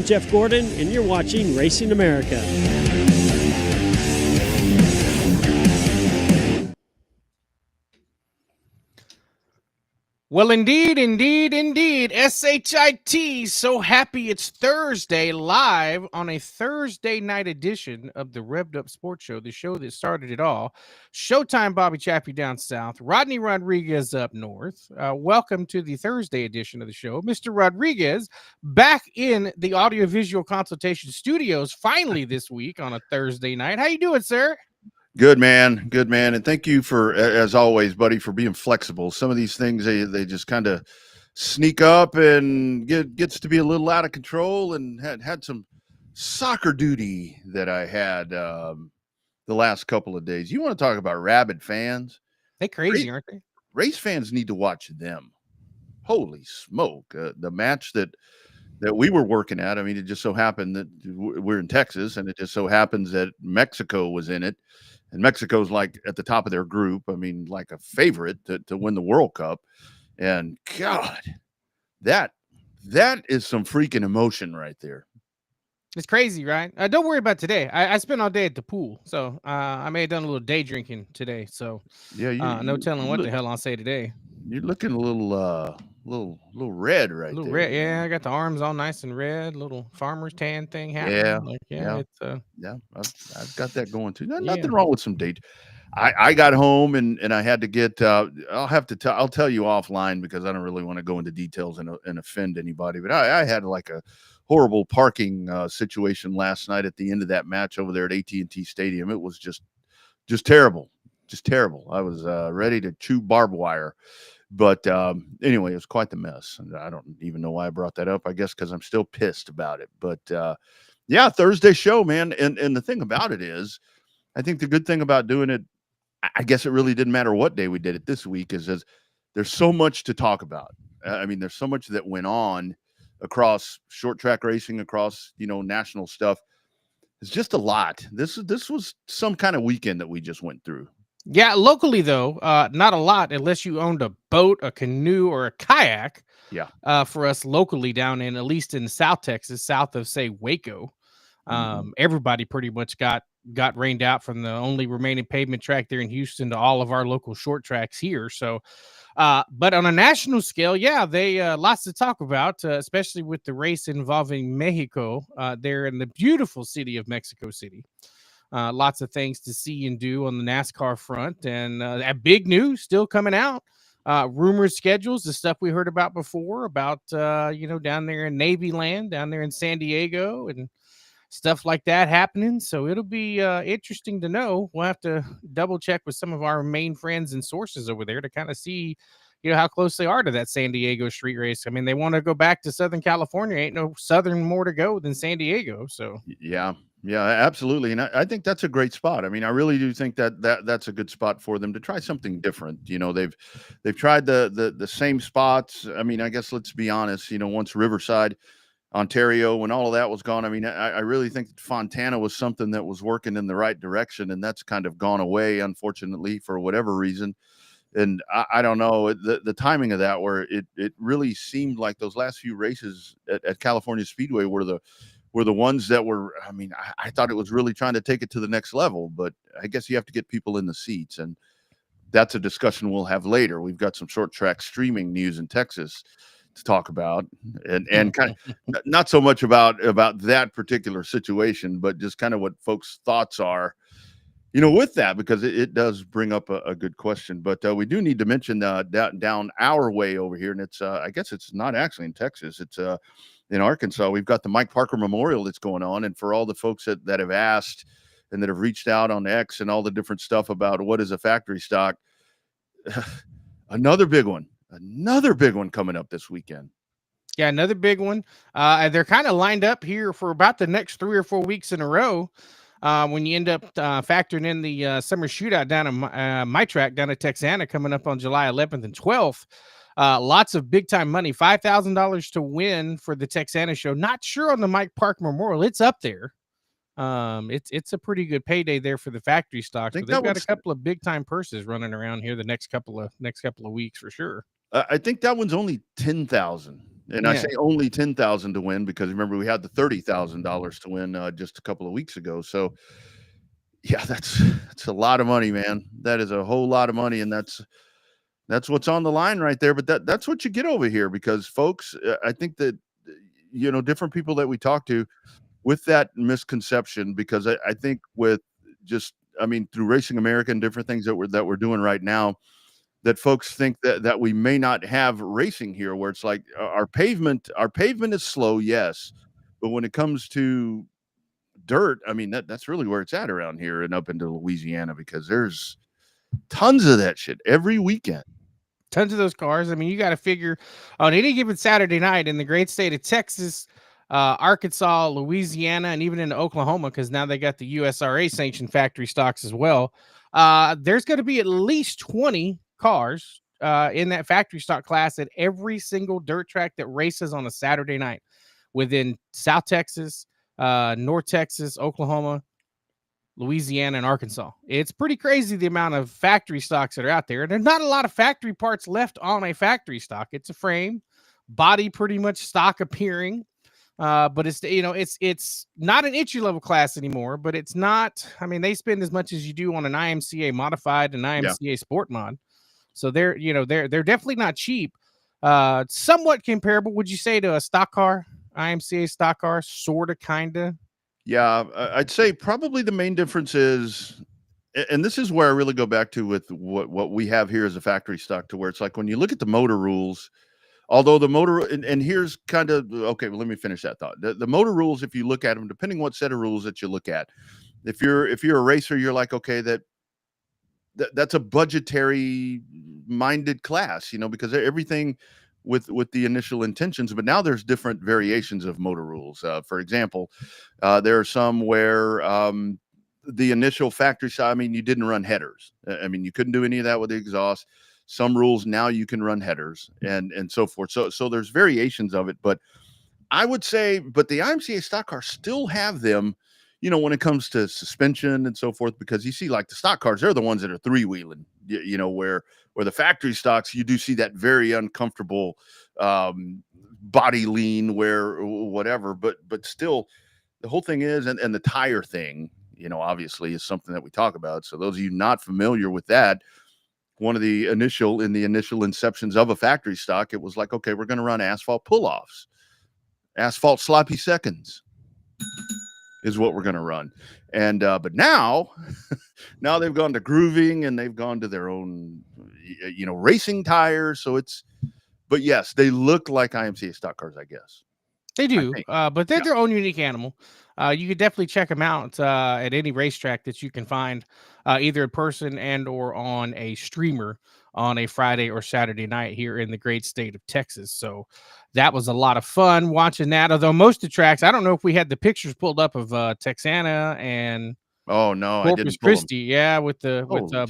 Jeff Gordon, and you're watching Racing America. Well, indeed. SHIT. So happy it's Thursday, live on a Thursday night edition of the Revved Up Sports Show, the show that started it all. Showtime Bobby Chappie down south, Rodney Rodriguez up north. Welcome to the Thursday edition of the show. Mr. Rodriguez back in the audiovisual consultation studios finally this week on a Thursday night. How you doing, sir? Good man. And thank you for, as always, buddy, for being flexible. Some of these things, they just kind of sneak up and gets to be a little out of control, and had some soccer duty that I had the last couple of days. You want to talk about rabid fans? They crazy, aren't they? Race fans need to watch them. Holy smoke. The match that we were working at, I mean, it just so happened that we're in Texas, and it just so happens that Mexico was in it. And Mexico's like at the top of their group. I mean, like a favorite to win the World Cup. And God, that is some freaking emotion right there. It's crazy, right? Don't worry about today. I spent all day at the pool, so I may have done a little day drinking today. So yeah, no telling what the hell I'll say today. You're looking a little red right there. Red, yeah. I got the arms all nice and red. Little farmer's tan thing happening. Yeah. It's I've got that going too. Nothing wrong with some date. I got home and I had to get. I'll tell you offline because I don't really want to go into details and offend anybody. But I had like a horrible parking situation last night at the end of that match over there at AT&T Stadium. It was just terrible, I was ready to chew barbed wire. But anyway, it was quite the mess. And I don't even know why I brought that up. I guess because I'm still pissed about it. But yeah, Thursday show, man. And the thing about it is, I think the good thing about doing it, I guess it really didn't matter what day we did it this week, is there's so much to talk about. I mean, there's so much that went on across short track racing, across, national stuff. It's just a lot. This was some kind of weekend that we just went through. Yeah, locally though, not a lot unless you owned a boat, a canoe, or a kayak. Yeah. For us locally down in, at least in South Texas, south of say Waco, everybody pretty much got rained out from the only remaining pavement track there in Houston to all of our local short tracks here. So, but on a national scale, yeah, they lots to talk about, especially with the race involving Mexico there in the beautiful city of Mexico City. Lots of things to see and do on the NASCAR front, and that big news still coming out. Rumors, schedules, the stuff we heard about before about, down there in Navy land, down there in San Diego, and stuff like that happening. So it'll be interesting to know. We'll have to double check with some of our main friends and sources over there to kind of see, how close they are to that San Diego street race. I mean, they want to go back to Southern California. Ain't no southern more to go than San Diego. So yeah, absolutely. And I think that's a great spot. I mean, I really do think that's a good spot for them to try something different. They've tried the same spots. I mean, I guess let's be honest, once Riverside, Ontario, when all of that was gone, I mean, I really think that Fontana was something that was working in the right direction, and that's kind of gone away, unfortunately, for whatever reason. And I don't know the timing of that, where it really seemed like those last few races at California Speedway were the ones that were, I mean, I thought it was really trying to take it to the next level, but I guess you have to get people in the seats, and that's a discussion we'll have later. We've got some short track streaming news in Texas to talk about, and kind of not so much about that particular situation, but just kind of what folks' thoughts are, with that, because it does bring up a good question. But we do need to mention down our way over here, and it's I guess it's not actually in Texas, it's in Arkansas. We've got the Mike Parker Memorial that's going on, and for all the folks that have asked and that have reached out on X and all the different stuff about what is a factory stock, another big one coming up this weekend. Yeah, another big one. They're kind of lined up here for about the next 3 or 4 weeks in a row. When you end up factoring in the summer shootout down in my track down at Texana coming up on July 11th and 12th. Lots of big time money, $5,000 to win for the Texana show. Not sure on the Mike Park Memorial. It's up there. It's a pretty good payday there for the factory stock. So they've got a couple of big time purses running around here the next couple of weeks for sure. I think that one's only 10,000. And I Yeah. say only 10,000 to win because remember we had the $30,000 to win just a couple of weeks ago. So yeah, that's a lot of money, man. That is a whole lot of money, and that's what's on the line right there. But that's what you get over here because folks, I think that different people that we talk to with that misconception because I think with just I mean through Racing America and different things that we're doing right now that folks think that we may not have racing here where it's like our pavement is slow, yes, but when it comes to dirt, I mean that's really where it's at around here and up into Louisiana because there's tons of that shit every weekend. Tons of those cars. I mean, you got to figure on any given Saturday night in the great state of Texas, Arkansas, Louisiana, and even in Oklahoma, because now they got the USRA sanctioned factory stocks as well. There's going to be at least 20 cars in that factory stock class at every single dirt track that races on a Saturday night within South Texas, North Texas, Oklahoma, Louisiana, and Arkansas. It's pretty crazy the amount of factory stocks that are out there. There's not a lot of factory parts left on a factory stock. It's a frame, body pretty much stock appearing. But it's not an entry level class anymore, but it's not, I mean, they spend as much as you do on an IMCA modified and Yeah. IMCA sport mod. So they're definitely not cheap. Somewhat comparable, would you say, to a stock car, IMCA stock car, sort of, kind of? Yeah, I'd say probably the main difference is, and this is where I really go back to with what we have here as a factory stock, to where it's like when you look at the motor rules, although the motor, and here's kind of okay, well, let me finish that thought. The motor rules, if you look at them, depending what set of rules that you look at, if you're a racer, you're like, okay, that's a budgetary minded class, because everything with the initial intentions, but now there's different variations of motor rules. For example, there are some where the initial factory side, I mean, you didn't run headers. I mean, you couldn't do any of that with the exhaust. Some rules now you can run headers and so forth. So there's variations of it, but I would say, but the IMCA stock cars still have them, when it comes to suspension and so forth, because you see, like the stock cars, they're the ones that are three-wheeling, where the factory stocks, you do see that very uncomfortable body lean, where whatever, but still, the whole thing is, and the tire thing, obviously is something that we talk about. So those of you not familiar with that, one of the initial inceptions of a factory stock, it was like, okay, we're going to run asphalt pull-offs. Asphalt sloppy seconds is what we're going to run. And but now they've gone to grooving and they've gone to their own racing tires. So but yes, they look like IMCA stock cars, I guess. They do, but they're their own unique animal. You could definitely check them out at any racetrack that you can find, either in person and or on a streamer on a Friday or Saturday night here in the great state of Texas. So that was a lot of fun watching that. Although most of the tracks, I don't know if we had the pictures pulled up of Texana and oh no, I Corpus didn't pull them. Christi. Yeah, with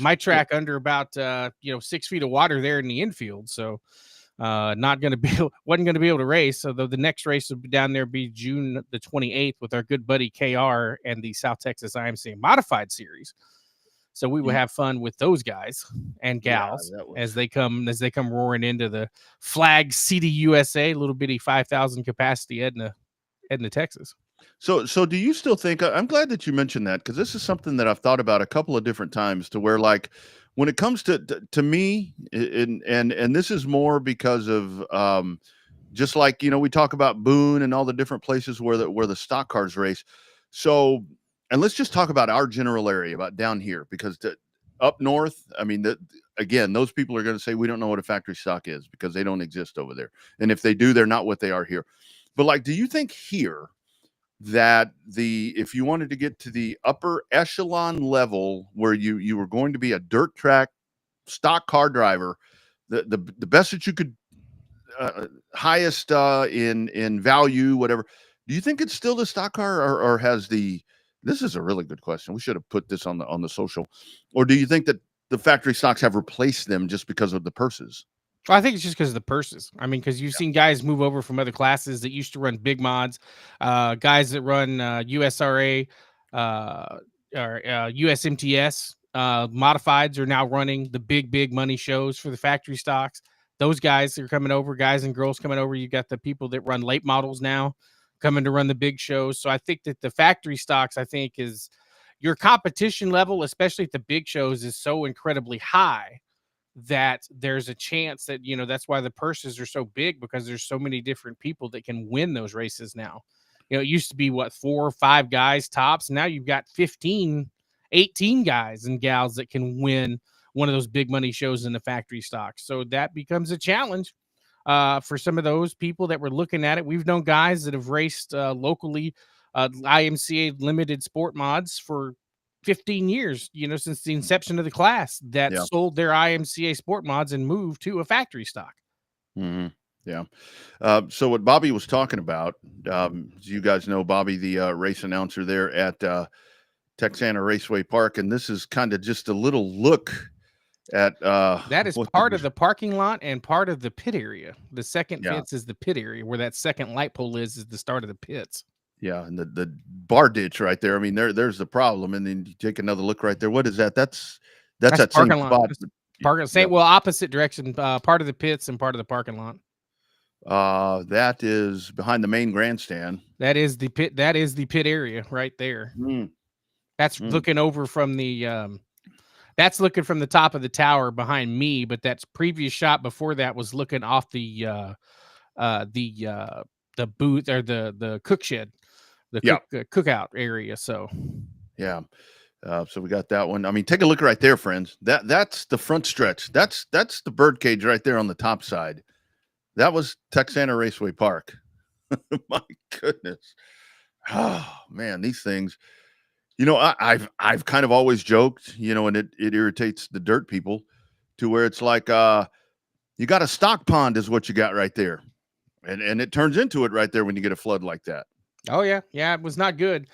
my track under about 6 feet of water there in the infield. So wasn't going to be able to race. So the next race will be down there be June the 28th with our good buddy KR and the South Texas IMCA Modified Series. So we will have fun with those guys and gals as they come roaring into the Flag City, USA, little bitty 5,000 capacity Edna, Texas. So do you still think, I'm glad that you mentioned that, because this is something that I've thought about a couple of different times, to where, like, when it comes to me, and this is more because of just like, we talk about Boone and all the different places where the stock cars race. So, and let's just talk about our general area, about down here, because up north, I mean, again, those people are going to say we don't know what a factory stock is because they don't exist over there, and if they do, they're not what they are here. But, like, do you think here that if you wanted to get to the upper echelon level where you were going to be a dirt track stock car driver, the best that you could, highest in value, whatever, do you think it's still the stock car, or has this is a really good question. We should have put this on the social. Or do you think that the factory stocks have replaced them just because of the purses? I think it's just because of the purses. I mean, because you've seen guys move over from other classes that used to run big mods, guys that run USRA or USMTS modifieds are now running the big money shows for the factory stocks. those guys are coming over, guys and girls coming over. You got the people that run late models now coming to run the big shows. So I think that the factory stocks, I think, is your competition level, especially at the big shows, is so incredibly high that there's a chance that, that's why the purses are so big, because there's so many different people that can win those races now. It used to be 4 or 5 guys tops. Now you've got 15, 18 guys and gals that can win one of those big money shows in the factory stocks. So that becomes a challenge for some of those people that were looking at it. We've known guys that have raced locally, IMCA limited sport mods for 15 years, since the inception of the class, that sold their IMCA sport mods and moved to a factory stock. Mm-hmm. Yeah. So what Bobby was talking about, as you guys know, Bobby, the race announcer there at Texana Raceway Park, and this is kind of just a little look at that is part of the parking lot and part of the pit area. The second fence is the pit area, where that second light pole is the start of the pits. Yeah, and the bar ditch right there. I mean, there's the problem. And then you take another look right there. What is that? That's that same spot. Well, opposite direction, part of the pits and part of the parking lot. That is behind the main grandstand. That is the pit. That is the pit area right there. That's looking over from the that's looking from the top of the tower behind me, but that's previous shot before that was looking off the booth, or the cook shed, the cookout area. So so we got that one. I mean, take a look right there, friends. That's the front stretch. That's the birdcage right there on the top side. That was Texana Raceway Park. My goodness. Oh man, these things. I've kind of always joked, and it irritates the dirt people, to where it's like you got a stock pond is what you got right there. And it turns into it right there when you get a flood like that. Oh, yeah. Yeah, it was not good,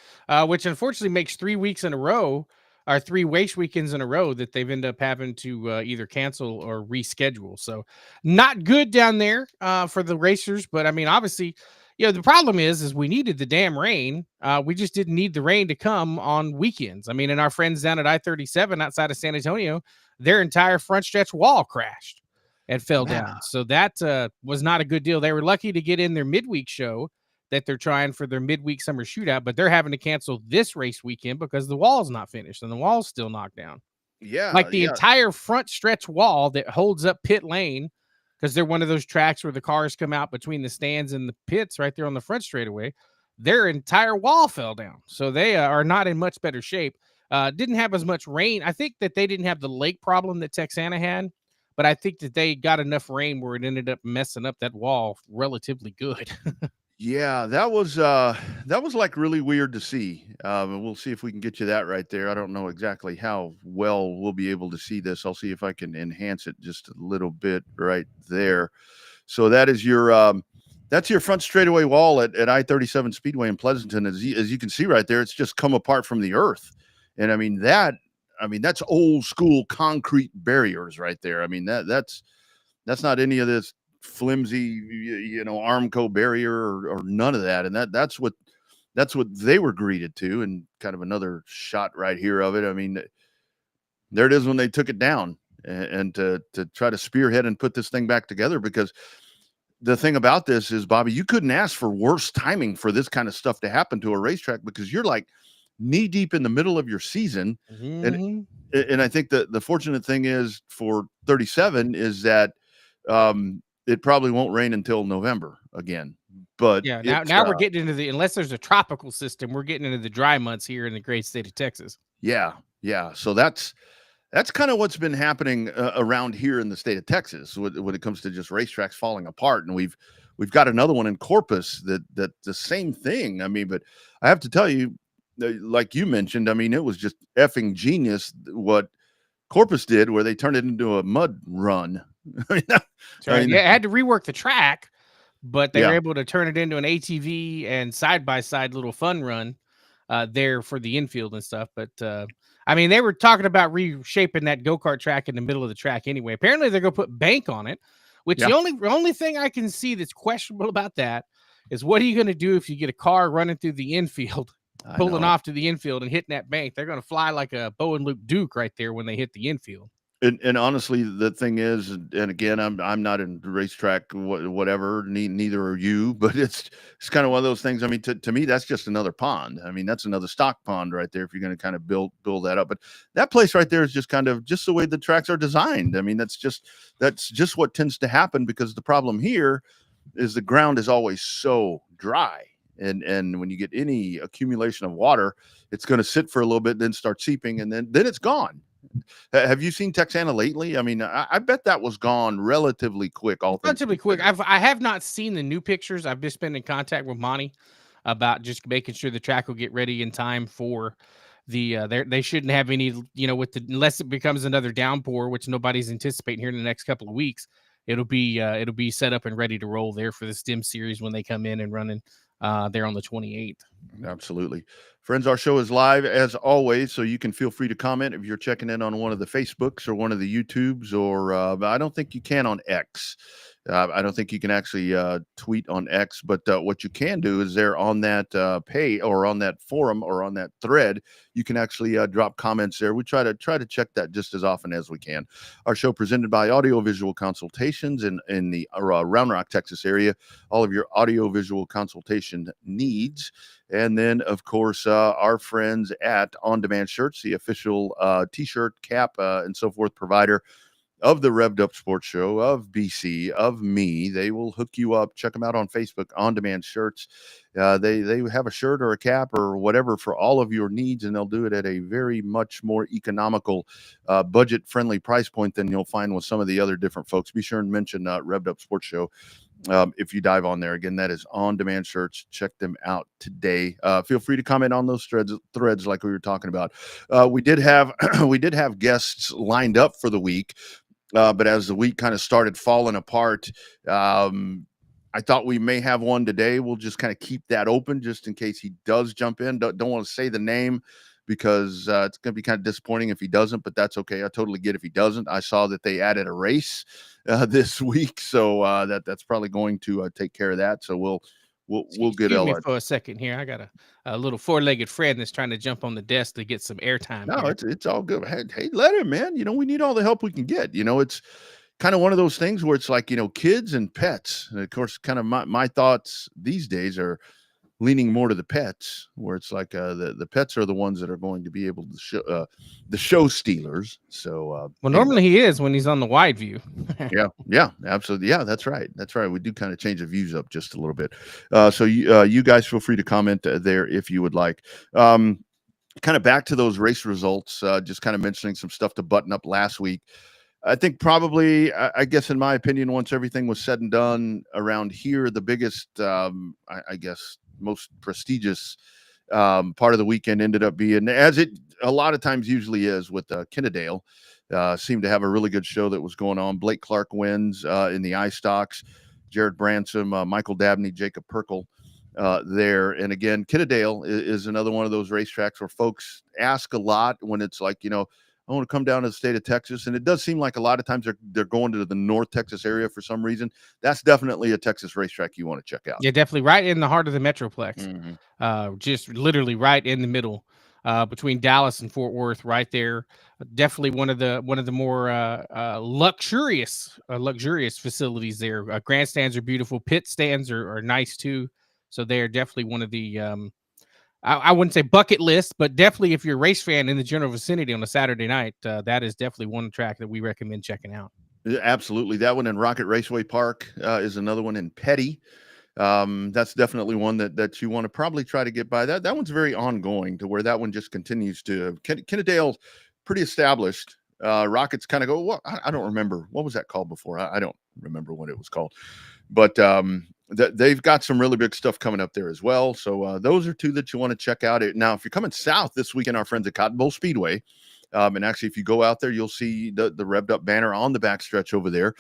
which unfortunately makes 3 weeks in a row, or 3 race weekends in a row, that they've ended up having to either cancel or reschedule. So not good down there for the racers. But, I mean, obviously, the problem is we needed the damn rain. We just didn't need the rain to come on weekends. I mean, and our friends down at I-37 outside of San Antonio, their entire front stretch wall crashed and fell down. So that was not a good deal. They were lucky to get in their midweek show that they're trying for their midweek summer shootout, but they're having to cancel this race weekend because the wall's not finished and the wall's still knocked down. Yeah. Like the entire front stretch wall that holds up pit lane, because they're one of those tracks where the cars come out between the stands and the pits right there on the front straightaway. Their entire wall fell down. So they are not in much better shape. Didn't have as much rain. I think that they didn't have the lake problem that Texana had, but I think that they got enough rain where it ended up messing up that wall relatively good. Yeah, that was like really weird to see. We'll see if we can get you that right there. I don't know exactly how well we'll be able to see this. I'll see if I can enhance it just a little bit right there. So that is your that's your front straightaway wall at I-37 Speedway in Pleasanton. As you can see right there, it's just come apart from the earth. And I mean that's old school concrete barriers right there. I mean that's not any of this flimsy, Armco barrier or none of that. And that's what they were greeted to. And kind of another shot right here of it. I mean, there it is when they took it down and to try to spearhead and put this thing back together. Because the thing about this is, Bobby, you couldn't ask for worse timing for this kind of stuff to happen to a racetrack, because you're like knee deep in the middle of your season. And I think the fortunate thing is for 37 is that it probably won't rain until November again. But now we're getting into unless there's a tropical system, we're getting into the dry months here in the great state of Texas. Yeah. So that's kind of what's been happening around here in the state of Texas when it comes to just racetracks falling apart. And we've got another one in Corpus that the same thing. I mean, but I have to tell you, like you mentioned, I mean, it was just effing genius what Corpus did, where they turned it into a mud run. It had to rework the track, but they were able to turn it into an ATV and side-by-side little fun run there for the infield and stuff. But I mean, they were talking about reshaping that go-kart track in the middle of the track anyway. Apparently they're going to put bank on it, which the only thing I can see that's questionable about that is, what are you going to do if you get a car running through the infield, pulling off to the infield and hitting that bank? They're going to fly like a Bo and Luke Duke right there when they hit the infield. And honestly, the thing is, and again, I'm not in racetrack, whatever. Neither are you, but it's kind of one of those things. I mean, to me, that's just another pond. I mean, that's another stock pond right there. If you're going to kind of build that up, but that place right there is just kind of just the way the tracks are designed. I mean, that's just what tends to happen, because the problem here is the ground is always so dry. And when you get any accumulation of water, it's going to sit for a little bit, then start seeping, and then it's gone. Have you seen Texana lately? I mean, I bet that was gone relatively quick. All things Relatively quick. considered. I have not seen the new pictures. I've just been in contact with Monty about just making sure the track will get ready in time for the they shouldn't have any, with the, unless it becomes another downpour, which nobody's anticipating here in the next couple of weeks. It'll be set up and ready to roll there for the STEM series when they come in and running there on the 28th. Absolutely. Friends, our show is live as always, so you can feel free to comment if you're checking in on one of the Facebooks or one of the YouTubes, or I don't think you can on X. I don't think you can actually tweet on X, but what you can do is there on that page or on that forum or on that thread, you can actually drop comments there. We try to check that just as often as we can. Our show presented by Audiovisual Consultations in the Round Rock, Texas area. All of your audiovisual consultation needs. And then, of course, our friends at On Demand Shirts, the official T-shirt, cap, and so forth provider of the Revved Up Sports Show, of BC, of me. They will hook you up. Check them out on Facebook, On Demand Shirts. They have a shirt or a cap or whatever for all of your needs, and they'll do it at a very much more economical, budget-friendly price point than you'll find with some of the other different folks. Be sure and mention Revved Up Sports Show. If you dive on there. Again, that is On Demand Shirts. Check them out today. Feel free to comment on those threads like we were talking about. We did have guests lined up for the week, but as the week kind of started falling apart, I thought we may have one today. We'll just kind of keep that open just in case he does jump in. Don't want to say the name, because it's going to be kind of disappointing if he doesn't, but that's okay. I totally get if he doesn't. I saw that they added a race this week, so that's probably going to take care of that. So we'll get Excuse me for a second here. I got a little four-legged friend that's trying to jump on the desk to get some airtime. No, here. it's all good. Hey, let him, man. We need all the help we can get. It's kind of one of those things where it's like, kids and pets. And of course, kind of my thoughts these days are leaning more to the pets, where it's like the pets are the ones that are going to be able to show the show stealers. So Normally he is when he's on the wide view. yeah, absolutely. Yeah, that's right. We do kind of change the views up just a little bit. So you guys feel free to comment there if you would like. Kind of back to those race results, just kind of mentioning some stuff to button up last week. I think probably, I guess, in my opinion, once everything was said and done around here, the biggest, I guess, most prestigious part of the weekend ended up being, as it a lot of times usually is, with Kennedale. Seemed to have a really good show that was going on. Blake Clark wins in the eye stocks. Jared Bransom, Michael Dabney, Jacob Perkel there. And again, Kennedale is another one of those racetracks where folks ask a lot when it's like, I want to come down to the state of Texas. And it does seem like a lot of times they're going to the North Texas area for some reason. That's definitely a Texas racetrack you want to check out. Yeah, definitely right in the heart of the Metroplex. Mm-hmm. Just literally right in the middle, between Dallas and Fort Worth, right there. Definitely one of the more luxurious facilities there. Grandstands are beautiful. Pit stands are nice too. So they're definitely one of the I wouldn't say bucket list, but definitely if you're a race fan in the general vicinity on a Saturday night, that is definitely one track that we recommend checking out. Yeah, absolutely. That one in Rocket Raceway Park is another one in Petty. That's definitely one that you want to probably try to get by. That one's very ongoing, to where that one just continues to. Kennedale's pretty established. Rockets kind of go, what? I don't remember. What was that called before? I don't remember what it was called. But they've got some really big stuff coming up there as well. So those are two that you want to check out. Now, if you're coming south this weekend, our friends at Cotton Bowl Speedway, and actually, if you go out there, you'll see the Revved Up banner on the backstretch over there.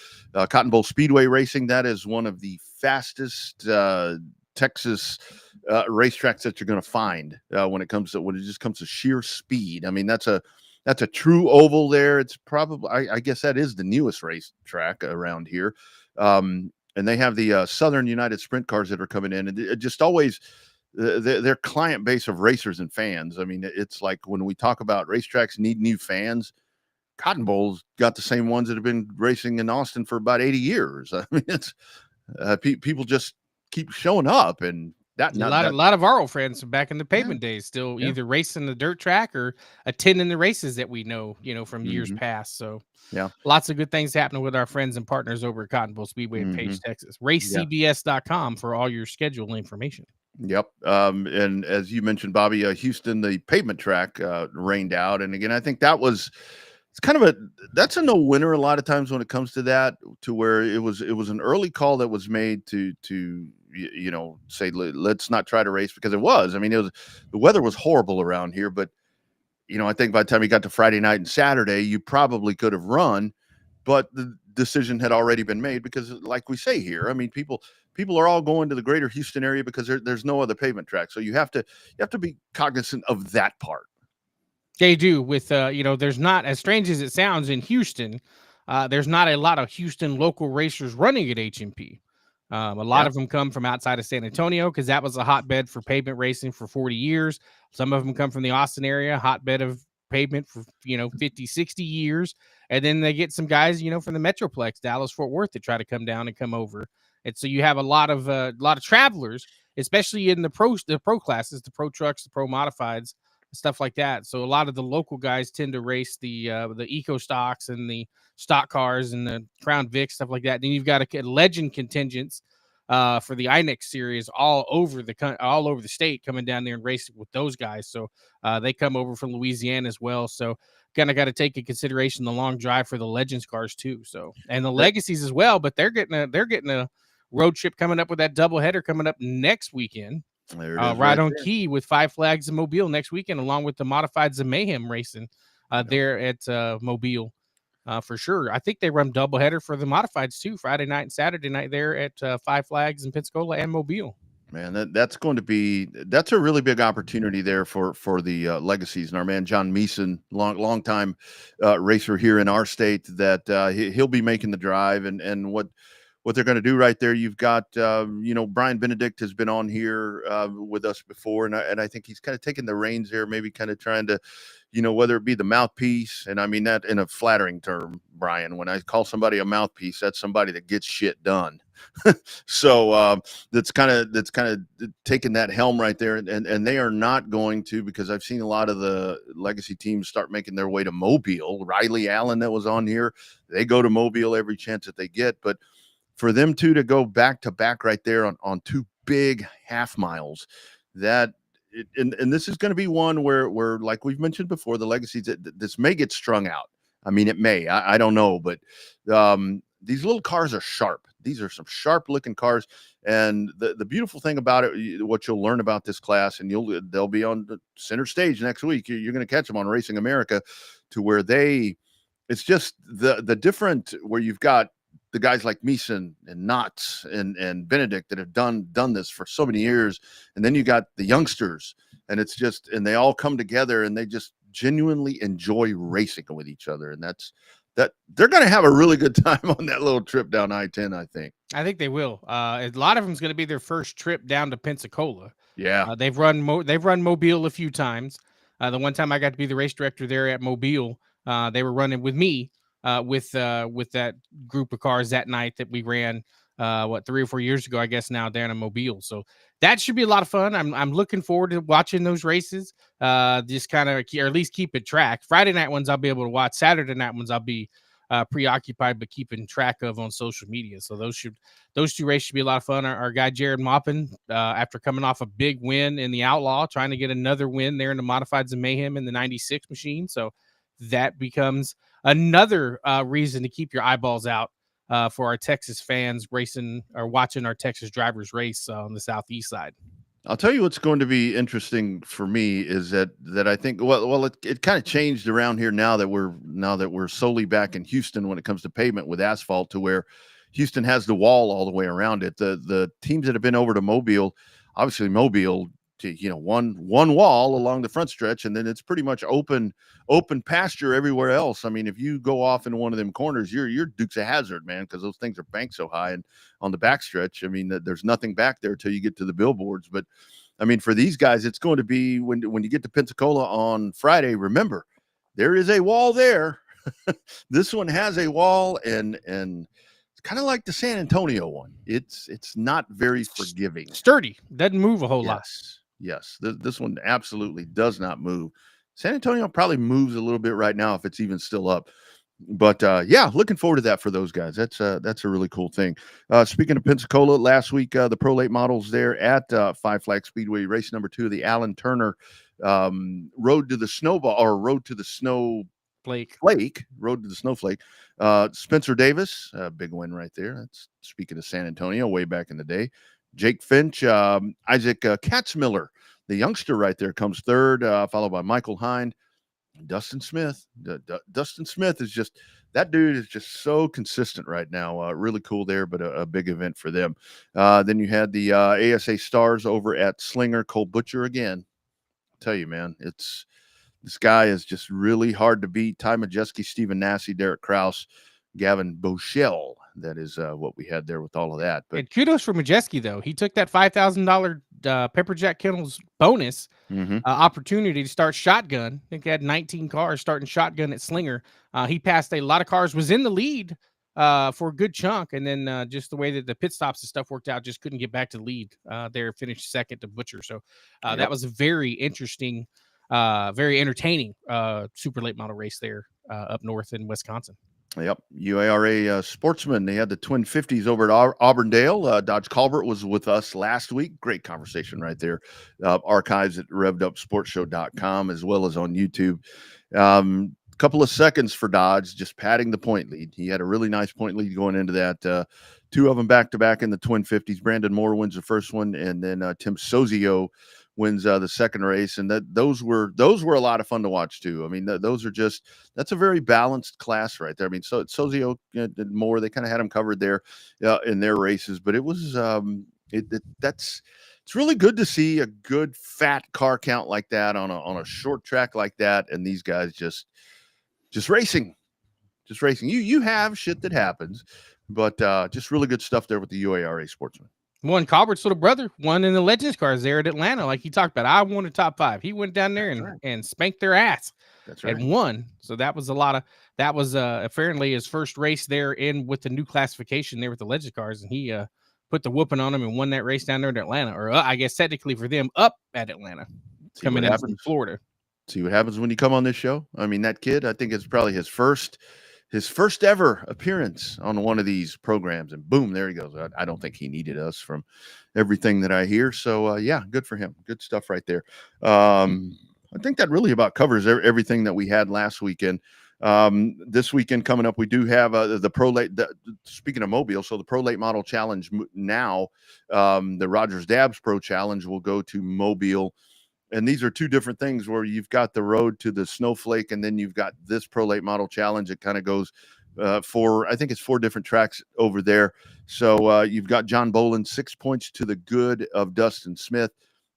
Cotton Bowl Speedway Racing, that is one of the fastest Texas racetracks that you're going to find when it just comes to sheer speed. I mean, that's a true oval there. It's probably, I guess that is the newest racetrack around here. And they have the Southern United Sprint cars that are coming in, and it just always their client base of racers and fans. I mean, it's like when we talk about racetracks need new fans, Cotton Bowl's got the same ones that have been racing in Austin for about 80 years. I mean, it's people just keep showing up, and that A not that lot of our old friends from back in the yeah, pavement days still yeah. either racing the dirt track or attending the races that we know, from years Mhm. past. So Yeah. lots of good things happening with our friends and partners over at Cotton Bowl Speedway in Page, Mhm. Texas. Yeah. RaceCBS.com for all your schedule information. Yep. And as you mentioned, Bobby, Houston, the pavement track rained out, and again, I think it's kind of that's a no winner a lot of times when it comes to that, to where it was an early call that was made to say let's not try to race, because it was. I mean, the weather was horrible around here, but I think by the time you got to Friday night and Saturday, you probably could have run, but the decision had already been made because, like we say here, I mean, people are all going to the greater Houston area because there's no other pavement track. So you have to be cognizant of that part. They do with, there's not, as strange as it sounds, in Houston, there's not a lot of Houston local racers running at HMP. A lot Yeah. of them come from outside of San Antonio because that was a hotbed for pavement racing for 40 years. Some of them come from the Austin area, hotbed of pavement for, 50, 60 years. And then they get some guys, from the Metroplex, Dallas, Fort Worth, that try to come down and come over. And so you have a lot of travelers, especially in the pro classes, the pro trucks, the pro modifieds, stuff like that. So a lot of the local guys tend to race the eco stocks and the stock cars and the Crown Vic, stuff like that. Then you've got a legend contingents for the INEX series all over the state, coming down there and racing with those guys. So they come over from Louisiana as well. So kind of got to take into consideration the long drive for the legends cars too. So, and the legacies as well, but they're getting a road trip coming up with that doubleheader coming up next weekend. There it is, Right on there. key with Five Flags in Mobile next weekend, along with the Modifieds and Mayhem racing there at Mobile for sure. I think they run doubleheader for the Modifieds too, Friday night and Saturday night there at Five Flags in Pensacola and Mobile. Man, that's a really big opportunity there for the legacies, and our man John Meeson, long time racer here in our state, that he'll be making the drive, and what they're going to do right there. You've got Brian Benedict has been on here with us before, and I think he's kind of taking the reins there, maybe kind of trying to, whether it be the mouthpiece, and I mean that in a flattering term, Brian. When I call somebody a mouthpiece, that's somebody that gets shit done. So that's kind of taking that helm right there, and they are not going to, because I've seen a lot of the legacy teams start making their way to Mobile. Riley Allen, that was on here, they go to Mobile every chance that they get, but for them two to go back to back right there on two big half miles, and this is going to be one where like we've mentioned before, the legacies, this may get strung out. I mean, it may, I don't know, but these little cars are sharp. These are some sharp looking cars. And the beautiful thing about it, what you'll learn about this class, and they'll be on the center stage next week. You're going to catch them on Racing America, to where it's just the different, where you've got the guys like Meeson and Knotts and Benedict that have done this for so many years. And then you got the youngsters, and it's just, and they all come together and they just genuinely enjoy racing with each other. And that they're going to have a really good time on that little trip down I-10, I think. I think they will. A lot of them is going to be their first trip down to Pensacola. Yeah. They've run Mobile a few times. The one time I got to be the race director there at Mobile, they were running with me with that group of cars that night that we ran 3 or 4 years ago, I guess now, down in Mobile. So that should be a lot of fun. I'm looking forward to watching those races. Just kind of, or at least keep it track. Friday night ones I'll be able to watch. Saturday night ones I'll be preoccupied but keeping track of on social media. So those two races should be a lot of fun. Our guy Jared Maupin, after coming off a big win in the Outlaw, trying to get another win there in the Modifieds and Mayhem in the 96 machine. So that becomes another reason to keep your eyeballs out for our Texas fans racing or watching our Texas drivers race on the southeast side. I'll tell you what's going to be interesting for me is that I think it kind of changed around here now that we're solely back in Houston when it comes to pavement with asphalt, to where Houston has the wall all the way around it. The teams that have been over to Mobile, obviously Mobile, one wall along the front stretch, and then it's pretty much open pasture everywhere else. I mean, if you go off in one of them corners, you're Dukes of Hazzard, man, because those things are banked so high. And on the back stretch, I mean, there's nothing back there till you get to the billboards. But I mean, for these guys, it's going to be, when you get to Pensacola on Friday, remember, there is a wall there. This one has a wall, and it's kind of like the San Antonio one. It's not very forgiving. Sturdy, doesn't move a whole lot. Yes. This one absolutely does not move. San Antonio probably moves a little bit right now if it's even still up. But yeah, looking forward to that for those guys. That's a really cool thing. Speaking of Pensacola, last week the Pro Late models there at Five Flag Speedway, race number 2, the Alan Turner Road to the Snowball, or Road to the Snowflake, Road to the Snowflake. Spencer Davis, big win right there. That's speaking of San Antonio, way back in the day. Jake Finch, Isaac Katzmiller, the youngster right there, comes third, followed by Michael Hind. Dustin Smith. Dustin Smith is just, that dude is just so consistent right now. Really cool there, but a big event for them. Then you had the ASA Stars over at Slinger. Cole Butcher again. I'll tell you, man, this guy is just really hard to beat. Ty Majeski, Stephen Nassy, Derek Kraus, Gavin Boschel. That is what we had there with all of that. But and kudos for Majeski, though. He took that $5,000 Pepper Jack Kennels bonus opportunity to start shotgun. I think he had 19 cars starting shotgun at Slinger. He passed a lot of cars, was in the lead for a good chunk, and then just the way that the pit stops and stuff worked out, just couldn't get back to the lead there, finished second to Butcher. So that was a very interesting, very entertaining super late model race there up north in Wisconsin. Yep. UARA Sportsman. They had the Twin 50s over at Auburndale. Dodge Colbert was with us last week. Great conversation right there. Archives at RevvedUpSportsShow.com as well as on YouTube. Couple of seconds for Dodge, just padding the point lead. He had a really nice point lead going into that. 2 of them back-to-back in the Twin 50s. Brandon Moore wins the first one, and then Tim Sozio wins the second race, and those were a lot of fun to watch too. I mean, those are just, that's a very balanced class right there. I mean, so Sozio did more. They kind of had them covered there in their races, but it was it's really good to see a good fat car count like that on a short track like that, and these guys just racing. You have shit that happens, but just really good stuff there with the UARA Sportsman. One Colbert's little brother won in the Legends cars there at Atlanta, like he talked about. I won a top 5. He went down there and spanked their ass. That's right. And won. So that was apparently his first race there in with the new classification there with the Legends cars, and he put the whooping on him and won that race down there in Atlanta, or I guess technically for them up at Atlanta, coming in from Florida. See what happens when you come on this show. I mean, that kid, I think it's probably his first ever appearance on one of these programs, and boom, there he goes. I don't think he needed us from everything that I hear. So yeah, good for him. Good stuff right there. I think that really about covers everything that we had last weekend. This weekend coming up, we do have the Pro Late. Speaking of Mobile, so the Pro Late Model Challenge now, the Rogers Dabbs Pro Challenge will go to Mobile. And these are 2 different things where you've got the road to the Snowflake, and then you've got this Pro Late Model Challenge. It kind of goes I think it's 4 different tracks over there. So you've got John Boland, 6 points to the good of Dustin Smith.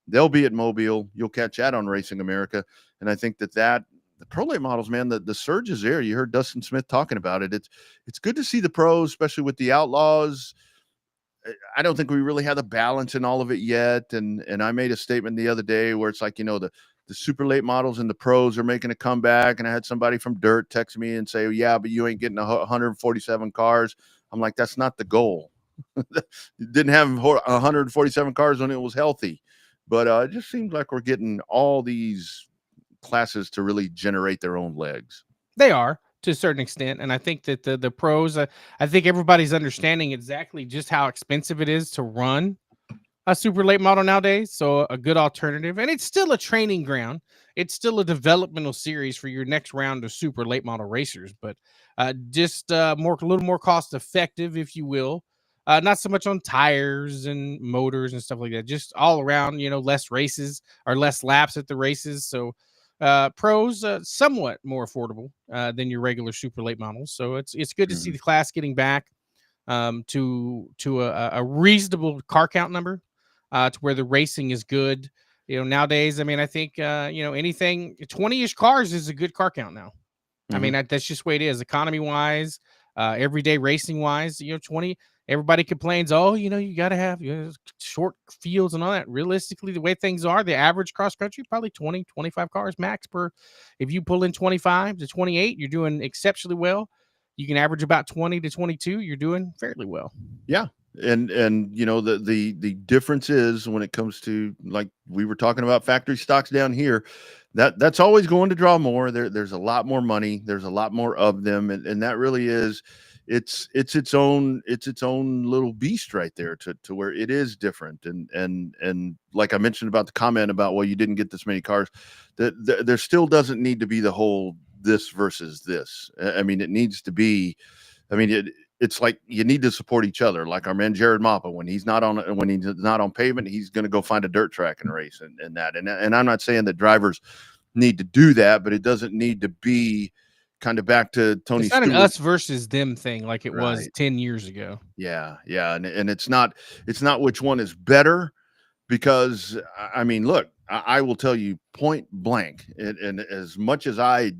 They'll be at Mobile. You'll catch that on Racing America. And I think that the Pro Late models, man, the surge is there. You heard Dustin Smith talking about it. It's good to see the pros, especially with the Outlaws. I don't think we really have the balance in all of it yet. And I made a statement the other day where it's like, the super late models and the pros are making a comeback. And I had somebody from Dirt text me and say, oh, yeah, but you ain't getting 147 cars. I'm like, that's not the goal. Didn't have 147 cars when it was healthy. But it just seems like we're getting all these classes to really generate their own legs. They are, to a certain extent, and I think that the pros, I think everybody's understanding exactly just how expensive it is to run a super late model nowadays. So a good alternative, and it's still a training ground. It's still a developmental series for your next round of super late model racers, but just a little more cost effective, if you will. Not so much on tires and motors and stuff like that. Just all around, less races or less laps at the races. So pros somewhat more affordable than your regular super late models. So it's good to see the class getting back to a reasonable car count number to where the racing is good. Nowadays, I mean, I think anything 20-ish cars is a good car count now. I mean, that's just the way it is, economy wise. everyday racing wise, 20. Everybody complains, oh, you got to have short fields and all that. Realistically, the way things are, the average cross country, probably 20, 25 cars max per. If you pull in 25 to 28, you're doing exceptionally well. You can average about 20 to 22. You're doing fairly well. Yeah. And the difference is when it comes to, like we were talking about, factory stocks down here, that's always going to draw more. There's a lot more money. There's a lot more of them. And that really is, it's its own little beast right there to where it is different. And like I mentioned about the comment about, well, you didn't get this many cars, that there still doesn't need to be the whole this versus this. I mean, it needs to be, it's like you need to support each other. Like our man Jared Mappa, when he's not on pavement, he's going to go find a dirt track and race and that. And I'm not saying that drivers need to do that, but it doesn't need to be kind of back to Tony It's not Stewart. an us versus them thing like it was Right. 10 years ago. Yeah, and it's not which one is better, because I mean, look, I will tell you point blank, and as much as I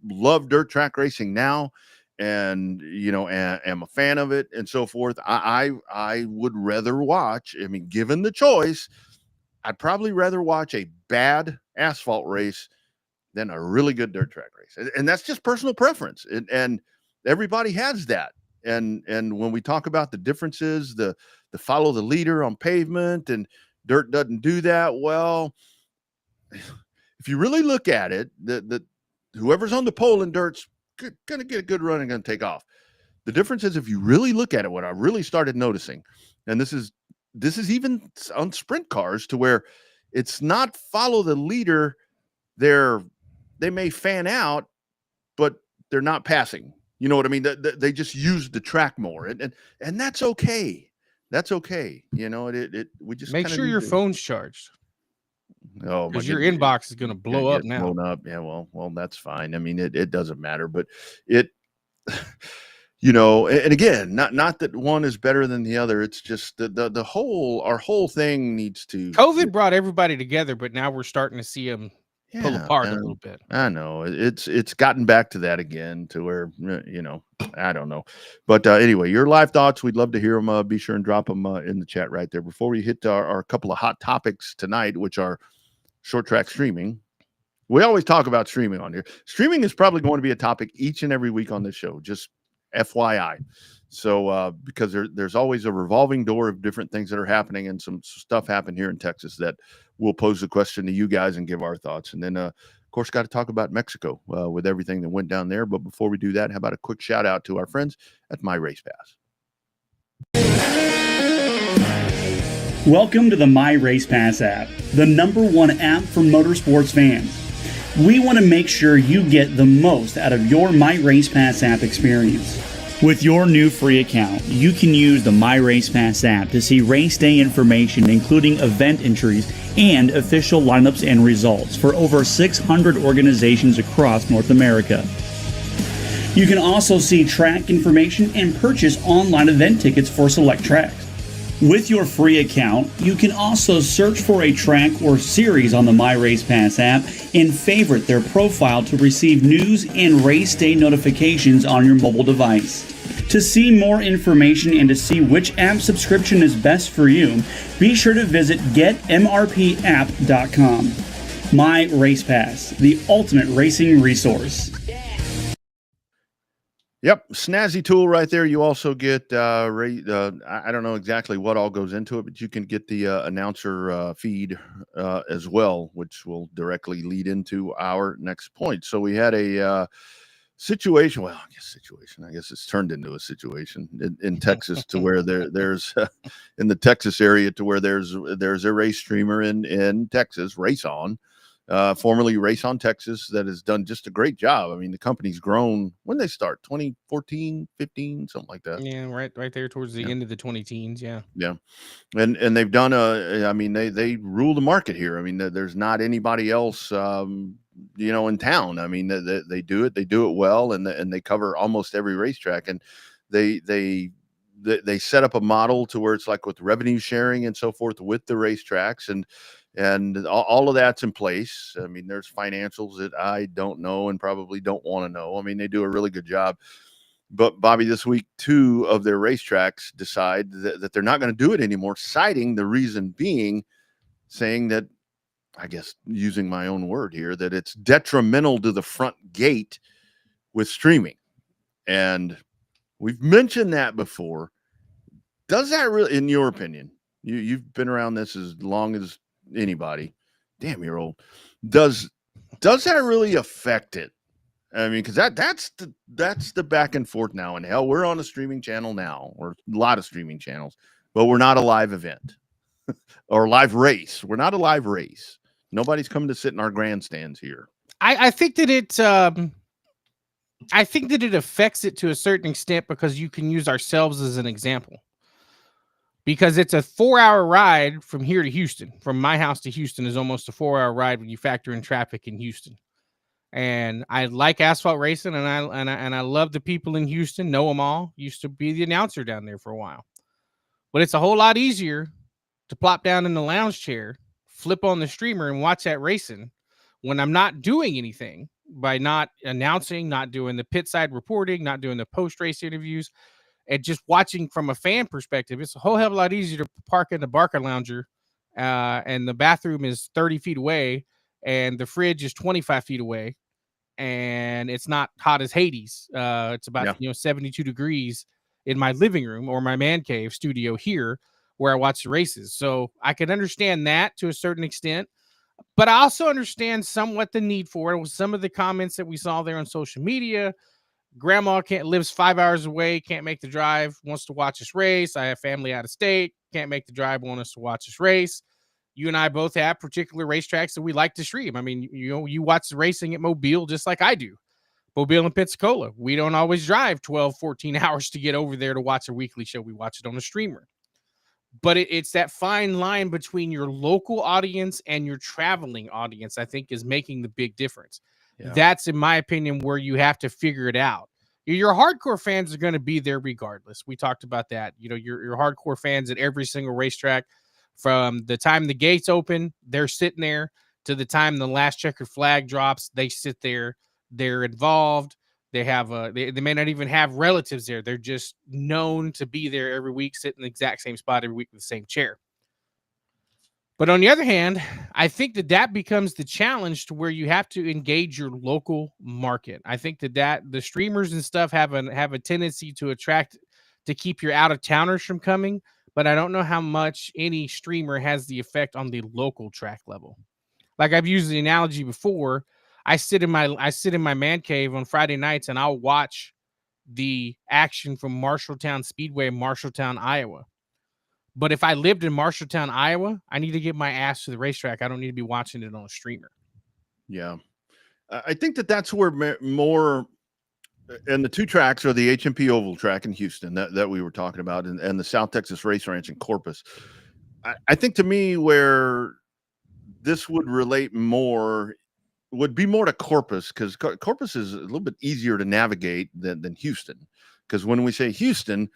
love dirt track racing now, and am a fan of it and so forth, I would rather watch, I mean, given the choice, I'd probably rather watch a bad asphalt race than a really good dirt track race. And that's just personal preference. And everybody has that. And when we talk about the differences, the follow the leader on pavement and dirt doesn't do that, well, if you really look at it, the whoever's on the pole in dirt's going to get a good run and going to take off. The difference is, if you really look at it, what I really started noticing, and this is even on sprint cars, to where it's not follow the leader. They may fan out, but they're not passing. You know what I mean? They just use the track more, and that's okay. That's okay. We just make sure your phone's charged. Oh, because your inbox is going to blow up now. Blown up. Yeah, well, that's fine. I mean, it doesn't matter, but it, and again, not that one is better than the other. It's just our whole thing needs to. COVID brought everybody together, but now we're starting to see them pull apart a little bit. I know it's gotten back to that again, to where, I don't know. But anyway, your live thoughts, we'd love to hear them. Be sure and drop them in the chat right there. Before we hit our couple of hot topics tonight, which are short track streaming. We always talk about streaming on here. Streaming is probably going to be a topic each and every week on this show, just FYI. So because there's always a revolving door of different things that are happening, and some stuff happened here in Texas that we'll pose the question to you guys and give our thoughts. And then, of course, got to talk about Mexico with everything that went down there. But before we do that, how about a quick shout out to our friends at My Race Pass? Welcome to the My Race Pass app, the #1 app for motorsports fans. We want to make sure you get the most out of your My Race Pass app experience. With your new free account, you can use the My Race Pass app to see race day information, including event entries and official lineups and results for over 600 organizations across North America. You can also see track information and purchase online event tickets for select tracks. With your free account, you can also search for a track or series on the My Race Pass app and favorite their profile to receive news and race day notifications on your mobile device. To see more information and to see which app subscription is best for you, be sure to visit getmrpapp.com. My Race Pass, the ultimate racing resource. Yep, snazzy tool right there. You also get, I don't know exactly what all goes into it, but you can get the announcer feed as well, which will directly lead into our next point. So we had a situation. Well, I guess it's turned into a situation in Texas, to where there's in the Texas area, to where there's a race streamer in Texas, Race On. Formerly Race On Texas, that has done just a great job. I mean, the company's grown. When they start, 2014, 15, something like that. Yeah, right there towards the end of the 2010s. Yeah. And they've done they rule the market here. I mean, there's not anybody else in town. I mean, they do it well, and they cover almost every racetrack, and they set up a model to where it's like with revenue sharing and so forth with the racetracks, and all of that's in place. I mean, there's financials that I don't know and probably don't want to know. I mean, they do a really good job. But Bobby, this week, 2 of their racetracks decide that they're not going to do it anymore, citing the reason being, saying that, I guess using my own word here, that it's detrimental to the front gate with streaming. And we've mentioned that before. Does that really, in your opinion, you've been around this as long as anybody, damn, you're old. Does that really affect it? I mean, because that's the back and forth now. And hell, we're on a streaming channel now, or a lot of streaming channels, but we're not a live event or live race. We're not a live race. Nobody's coming to sit in our grandstands here. I think that it affects it to a certain extent because you can use ourselves as an example. Because it's a 4-hour ride from here to Houston. From my house to Houston is almost a 4-hour ride when you factor in traffic in Houston. And I like asphalt racing, and I love the people in Houston, know them all. Used to be the announcer down there for a while. But it's a whole lot easier to plop down in the lounge chair, flip on the streamer, and watch that racing when I'm not doing anything, by not announcing, not doing the pit side reporting, not doing the post-race interviews, and just watching from a fan perspective. It's a whole hell of a lot easier to park in the Barker Lounger, and the bathroom is 30 feet away, and the fridge is 25 feet away, and it's not hot as Hades. It's about 72 degrees in my living room or my man cave studio here where I watch the races. So I can understand that to a certain extent, but I also understand somewhat the need for it with some of the comments that we saw there on social media. Grandma lives 5 hours away, can't make the drive, wants to watch us race. I have family out of state, can't make the drive, want us to watch us race. You and I both have particular racetracks that we like to stream. I mean, you watch the racing at Mobile just like I do. Mobile and Pensacola. We don't always drive 12, 14 hours to get over there to watch a weekly show. We watch it on a streamer. But it's that fine line between your local audience and your traveling audience, I think, is making the big difference. Yeah. That's, in my opinion, where you have to figure it out. Your hardcore fans are going to be there regardless. We talked about that. Your hardcore fans at every single racetrack, from the time the gates open, they're sitting there, to the time the last checkered flag drops, they sit there. They're involved. They have they may not even have relatives there. They're just known to be there every week, sit in the exact same spot every week with the same chair. But on the other hand, I think that becomes the challenge to where you have to engage your local market. I think that the streamers and stuff have a tendency to keep your out of towners from coming. But I don't know how much any streamer has the effect on the local track level. Like I've used the analogy before, I sit in my man cave on Friday nights and I'll watch the action from Marshalltown Speedway in Marshalltown, Iowa. But if I lived in Marshalltown, Iowa, I need to get my ass to the racetrack. I don't need to be watching it on a streamer. Yeah. I think that's where more, and the 2 tracks are the HMP Oval track in Houston that we were talking about, and the South Texas Race Ranch in Corpus. I think, to me, where this would relate more would be more to Corpus, because Corpus is a little bit easier to navigate than Houston. Because when we say Houston,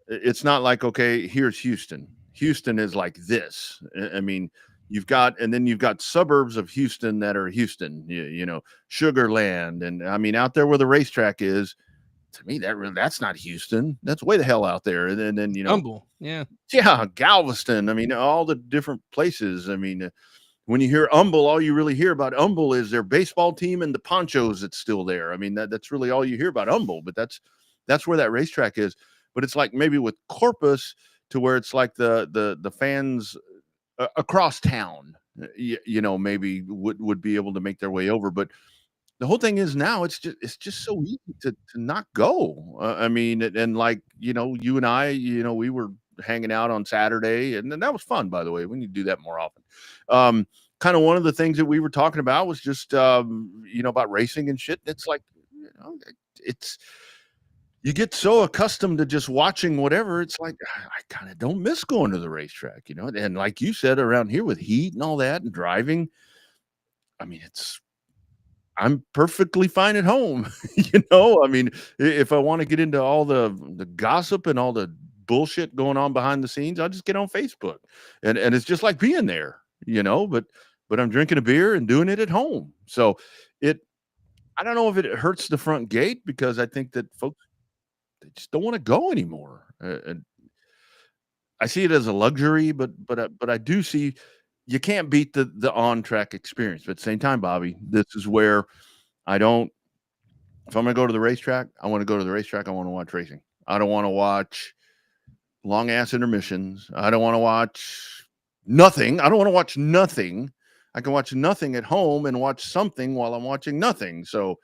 it's not like, okay, here's Houston. Houston is like this. I mean, you've got suburbs of Houston that are Houston, Sugar Land. And I mean, out there where the racetrack is, to me, that's not Houston. That's way the hell out there. And then, Humble. Yeah. Yeah. Galveston. I mean, all the different places. I mean, when you hear Humble, all you really hear about Humble is their baseball team and the ponchos that's still there. I mean, that's really all you hear about Humble, but that's where that racetrack is. But it's like maybe with Corpus, to where it's like the fans across town, maybe would be able to make their way over. But the whole thing is now it's just so easy to not go. I mean, and like, you and I, we were hanging out on Saturday, and then that was fun, by the way. We need to do that more often. Kind of one of the things that we were talking about was just, about racing and shit. It's like, you get so accustomed to just watching whatever. It's like, I kind of don't miss going to the racetrack, and like you said, around here with heat and all that and driving, I mean, I'm perfectly fine at home. I mean, if I want to get into all the gossip and all the bullshit going on behind the scenes, I'll just get on Facebook, and it's just like being there, but I'm drinking a beer and doing it at home. So I don't know if it hurts the front gate, because I think that folks just don't want to go anymore. And I see it as a luxury, but I do see you can't beat the on track experience. But at the same time, Bobby, this is where I don't. If I'm going to go to the racetrack, I want to go to the racetrack. I want to watch racing. I don't want to watch long ass intermissions. I don't want to watch nothing. I don't want to watch nothing. I can watch nothing at home and watch something while I'm watching nothing. So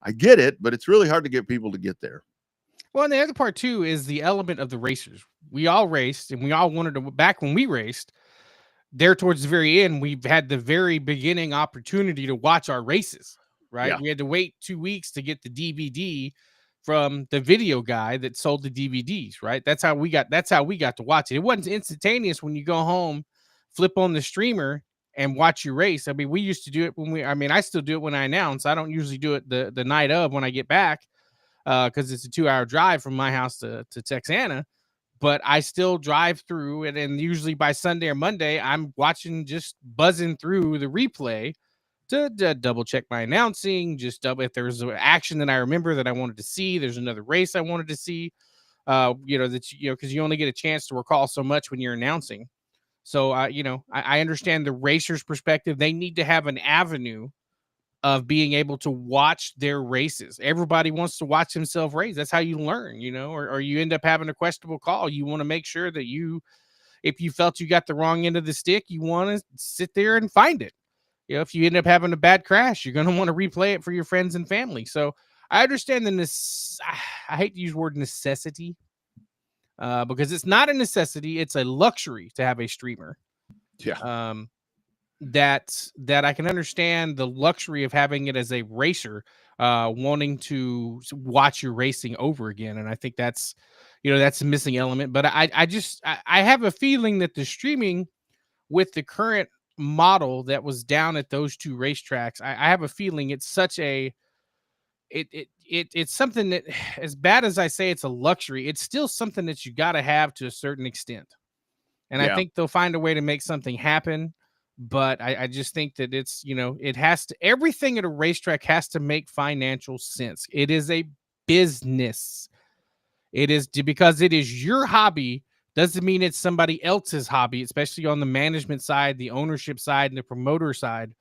I get it, but it's really hard to get people to get there. Well, and the other part too is the element of the racers. We all raced, and we all wanted to. Back when we raced, there towards the very end, we've had the very beginning opportunity to watch our races. Right, Yeah. we had to wait 2 weeks to get the DVD from the video guy that sold the DVDs. Right, that's how we got to watch it. It wasn't instantaneous when you go home, flip on the streamer, and watch your race. I mean, we used to do it I still do it when I announce. I don't usually do it the night of when I get back, because it's a 2-hour drive from my house to Texana. But I still drive through it, and usually by Sunday or Monday, I'm watching, just buzzing through the replay to double check my announcing, just double if there's an action that I remember that I wanted to see. There's another race I wanted to see, because you only get a chance to recall so much when you're announcing. So, I understand the racer's perspective. They need to have an avenue of being able to watch their races. Everybody wants to watch himself race. That's how you learn, or you end up having a questionable call. You want to make sure that if you felt you got the wrong end of the stick, you want to sit there and find it. If you end up having a bad crash, you're going to want to replay it for your friends and family. So I understand I hate to use the word necessity, because it's not a necessity. It's a luxury to have a streamer. Yeah. That I can understand the luxury of having it as a racer, wanting to watch your racing over again. And I think that's a missing element. But I have a feeling that the streaming with the current model that was down at those two racetracks, I have a feeling it's such it's something that, as bad as I say it's a luxury, it's still something that you got to have to a certain extent. And I think they'll find a way to make something happen. But I just think that it's, it has to, everything at a racetrack has to make financial sense. It is a business. Because it is your hobby doesn't mean it's somebody else's hobby, especially on the management side, the ownership side, and the promoter side.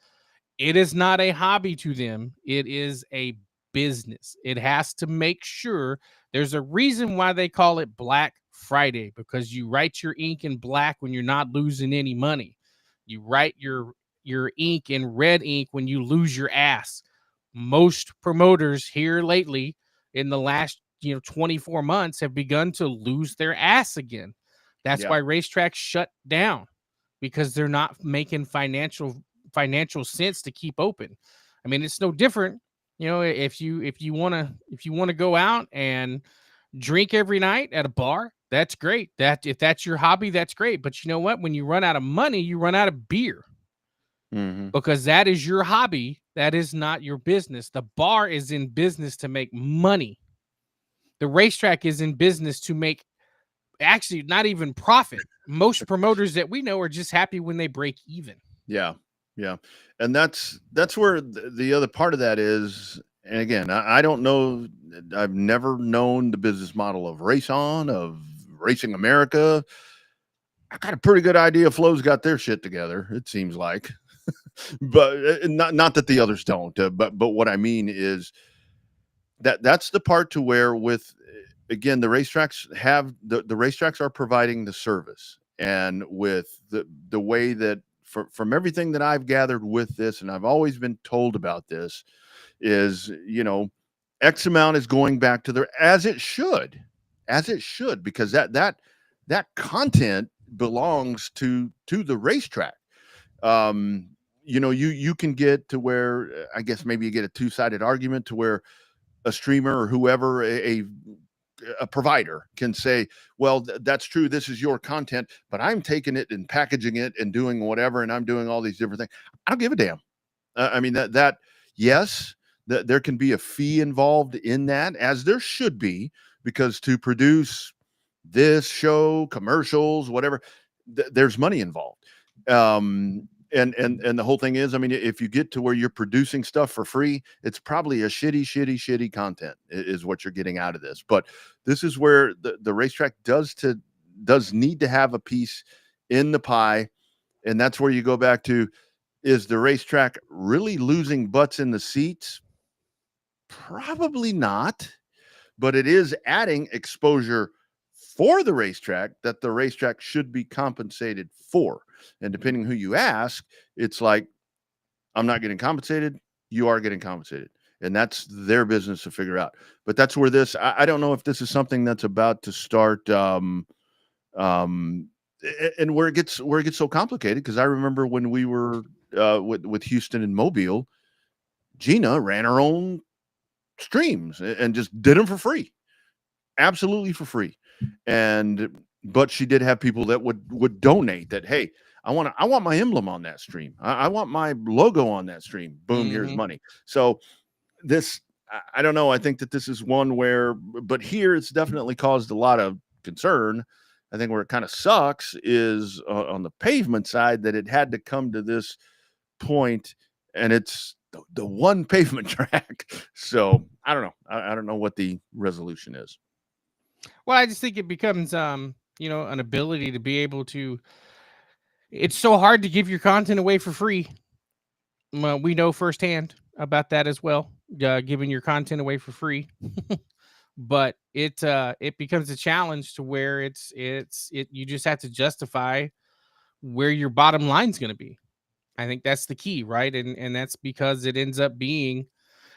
It is not a hobby to them. It is a business. It has to make sure there's a reason why they call it Black Friday, because you write your ink in black when you're not losing any money. You write your ink in red ink when you lose your ass. Most promoters here lately in the last 24 months have begun to lose their ass again. That's why racetracks shut down, because they're not making financial sense to keep open. I mean, it's no different. If you want to go out and drink every night at a bar, that's great. If that's your hobby, that's great. But you know what? When you run out of money, you run out of beer. Mm-hmm. Because that is your hobby. That is not your business. The bar is in business to make money. The racetrack is in business to make, actually, not even profit. Most promoters that we know are just happy when they break even. Yeah. And that's where the other part of that is. And again, I don't know. I've never known the business model of Race On, of Racing America. I got a pretty good idea Flo's got their shit together, it seems like. But not that the others don't. But what I mean is that's the part to where, with, again, the racetracks have the racetracks are providing the service, and with the way that, from everything that I've gathered with this, and I've always been told about this, is, X amount is going back to their, as it should, because that content belongs to the racetrack. You can get to where, I guess maybe you get a two-sided argument to where a streamer or whoever, a provider, can say, well, that's true, this is your content, but I'm taking it and packaging it and doing whatever, and I'm doing all these different things. I don't give a damn. I mean, that yes, that there can be a fee involved in that, as there should be, because to produce this show, commercials, whatever, there's money involved. And the whole thing is, I mean, if you get to where you're producing stuff for free, it's probably a shitty content is what you're getting out of this. But this is where the racetrack does need to have a piece in the pie. And that's where you go back to, is the racetrack really losing butts in the seats? Probably not, but it is adding exposure for the racetrack that the racetrack should be compensated for. And depending who you ask, it's like, I'm not getting compensated. You are getting compensated. And that's their business to figure out. But that's where I don't know if this is something that's about to start, and where it gets so complicated. Because I remember when we were with Houston and Mobile, Gina ran her own streams and just did them for free, absolutely for free. But she did have people that would donate that. Hey, I want my emblem on that stream. I want my logo on that stream. Boom, here's money. So this, I don't know. I think that this is one where, but here it's definitely caused a lot of concern. I think where it kind of sucks is on the pavement side, that it had to come to this point, and it's the one pavement track. So I don't know. I don't know what the resolution is. Well, I just think it becomes, an ability to be able to. It's so hard to give your content away for free. Well, we know firsthand about that as well, giving your content away for free. But it becomes a challenge to where you just have to justify where your bottom line's going to be. I think that's the key, right? And that's because it ends up being,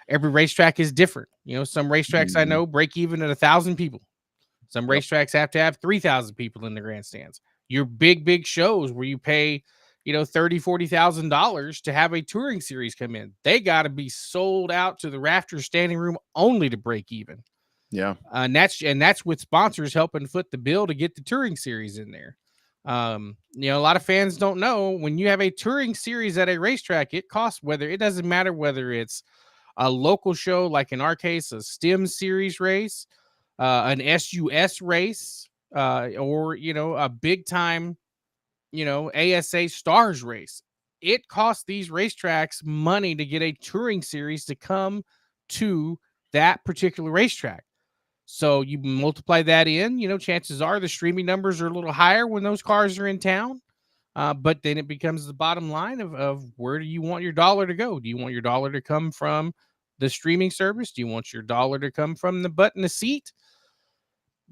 every racetrack is different. Some racetracks I know break even at 1,000 people. Some racetracks have to have 3,000 people in the grandstands. Your big shows where you pay, $30,000-$40,000 to have a touring series come in, they got to be sold out to the rafters standing room only to break even. Yeah. And that's with sponsors helping foot the bill to get the touring series in there. A lot of fans don't know, when you have a touring series at a racetrack, it costs, it doesn't matter whether it's a local show, like in our case, a STEM series race, an SUS race, or, a big time, ASA stars race. It costs these racetracks money to get a touring series to come to that particular racetrack. So you multiply that in, chances are the streaming numbers are a little higher when those cars are in town. But then it becomes the bottom line of where do you want your dollar to go? Do you want your dollar to come from the streaming service? Do you want your dollar to come from the butt in the seat?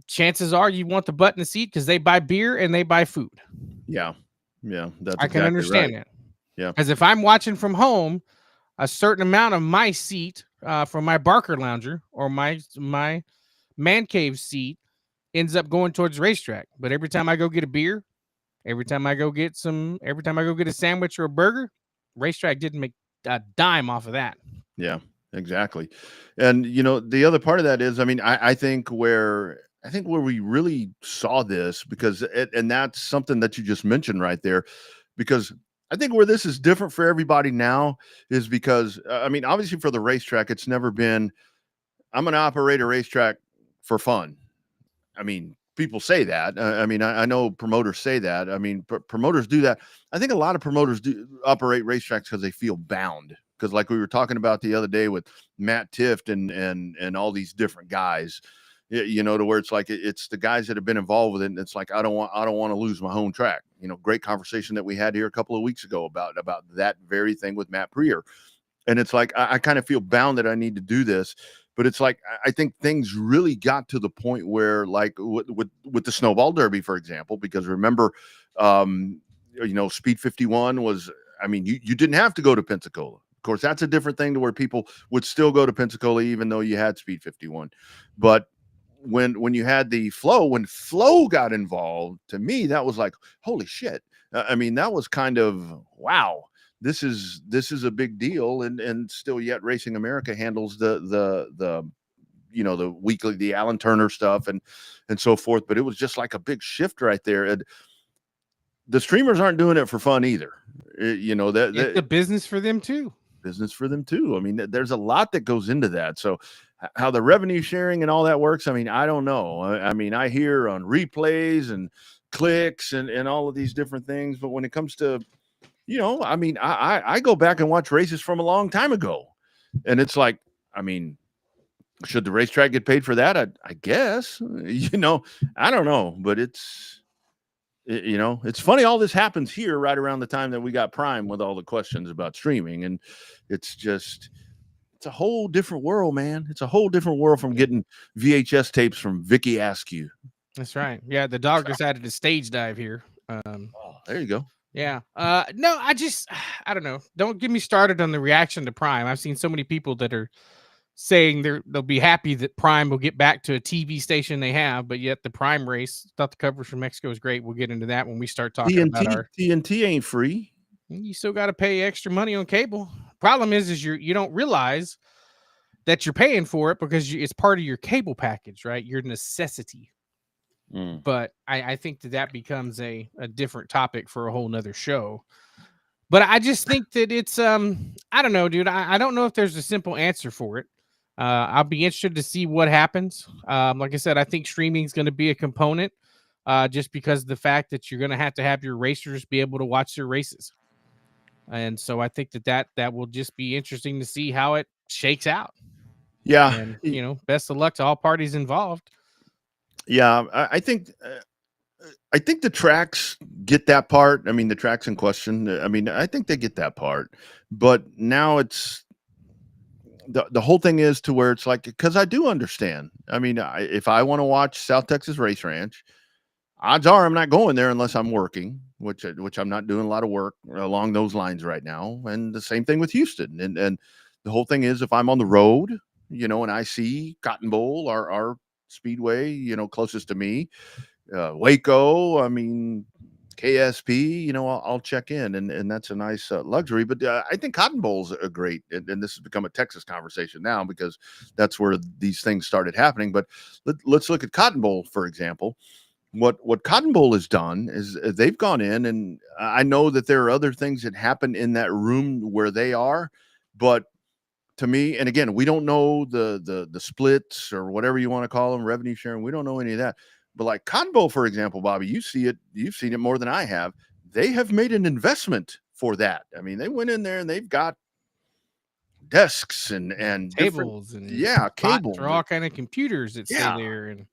Chances are you want the butt in the seat because they buy beer and they buy food. Yeah. That's I can understand that. Yeah. Because if I'm watching from home, a certain amount of my seat from my Barker Lounger or my man cave seat ends up going towards the racetrack. But every time I go get a beer, every time I go get a sandwich or a burger, racetrack didn't make a dime off of that. Yeah, exactly. And the other part of that is, I mean, I think where we really saw this, because and that's something that you just mentioned right there, because I think where this is different for everybody now is because, I mean, obviously for the racetrack, it's never been, I'm going to operate a racetrack for fun. I mean, people say that. I mean, I know promoters say that. I mean, promoters do that. I think a lot of promoters do operate racetracks because they feel bound. Because like we were talking about the other day with Matt Tift and all these different guys, to where it's like, it's the guys that have been involved with it. And it's like, I don't want to lose my home track. Great conversation that we had here a couple of weeks ago about that very thing with Matt Prier. And it's like, I kind of feel bound that I need to do this. But it's like, I think things really got to the point where, like with the Snowball Derby, for example, because remember, Speed 51 was, I mean, you didn't have to go to Pensacola. Of course, that's a different thing to where people would still go to Pensacola, even though you had Speed 51. But when you had when Flow got involved, to me, that was like, holy shit. I mean, that was kind of, wow. This is a big deal, and still yet Racing America handles the weekly, the Alan Turner stuff and so forth. But it was just like a big shift right there. And the streamers aren't doing it for fun either. It's a business for them too. I mean, there's a lot that goes into that. So how the revenue sharing and all that works, I mean, I don't know. I mean, I hear on replays and clicks and all of these different things, but when it comes to you know, I mean, I go back and watch races from a long time ago, and it's like, I mean, should the racetrack get paid for that? I guess, you know, I don't know, but you know, it's funny. All this happens here right around the time that we got Prime with all the questions about streaming, and it's just, it's a whole different world, man. It's a whole different world from getting VHS tapes from Vicky Askew. That's right. Yeah, the dog decided to stage dive here. Oh, there you go. Yeah. No, I don't know. Don't get me started on the reaction to Prime. I've seen so many people that are saying they'll be happy that Prime will get back to a TV station they have, but yet the Prime race, thought the coverage from Mexico is great. We'll get into that when we start talking about our TNT ain't free. You still got to pay extra money on cable. Problem is you don't realize that you're paying for it because it's part of your cable package, right? Your necessity. But I think that becomes a different topic for a whole nother show. But I just think that it's I don't know, dude. I don't know if there's a simple answer for it. I'll be interested to see what happens. Like I said, I think streaming is going to be a component, just because of the fact that you're going to have your racers be able to watch their races. And so I think that will just be interesting to see how it shakes out. Yeah. And, you know, best of luck to all parties involved. Yeah, I think the tracks get that part. I mean, the tracks in question, I mean, I think they get that part. But now it's the whole thing is to where it's like, because I do understand. I mean, if I want to watch South Texas Race Ranch, odds are I'm not going there unless I'm working, which I'm not doing a lot of work along those lines right now. And the same thing with Houston. And the whole thing is, if I'm on the road, you know, and I see Cotton Bowl, our speedway, you know, closest to me, Waco, I mean, KSP, you know, I'll check in, and that's a nice luxury. But I think Cotton Bowl's a great, and this has become a Texas conversation now because that's where these things started happening. But let's look at Cotton Bowl, for example. What Cotton Bowl has done is they've gone in, and I know that there are other things that happen in that room where they are, but to me, and again, we don't know the splits or whatever you want to call them, revenue sharing. We don't know any of that. But like Cotton Bowl, for example, Bobby, you've seen it more than I have. They have made an investment for that. I mean, they went in there and they've got desks and tables and cables for all kind of computers that stay there. And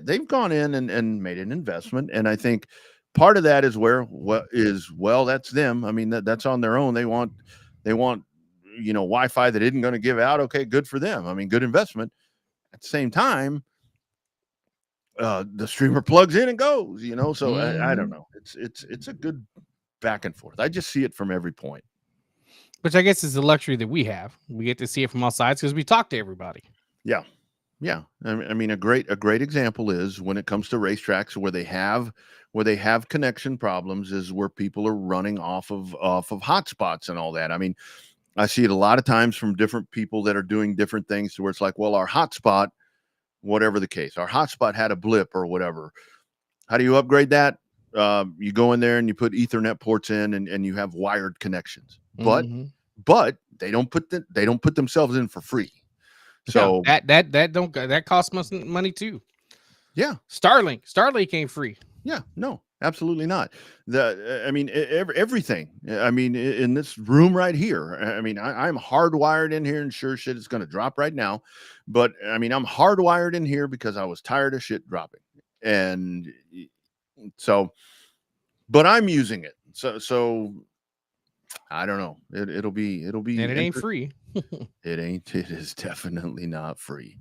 they've gone in and made an investment. And I think part of that is that's them. I mean, that's on their own. They want, you know, Wi-Fi that isn't going to give out. Okay, good for them. I mean, good investment. At the same time, the streamer plugs in and goes, you know, so I don't know. It's a good back and forth. I just see it from every point. Which I guess is the luxury that we have. We get to see it from all sides because we talk to everybody. Yeah. Yeah. I mean, a great example is when it comes to racetracks where they have connection problems is where people are running off of hotspots and all that. I mean, I see it a lot of times from different people that are doing different things to where it's like, well, our hotspot, whatever the case, our hotspot had a blip or whatever. How do you upgrade that? You go in there and you put Ethernet ports in and you have wired connections, but they don't put themselves in for free. So that costs money too. Yeah. Starlink ain't free. Yeah, no, absolutely not. I mean, everything. I mean, in this room right here, I mean, I'm hardwired in here, and sure shit is going to drop right now. But I mean, I'm hardwired in here because I was tired of shit dropping, and so. But I'm using it, so I don't know. It'll be. And it ain't free. It ain't. It is definitely not free.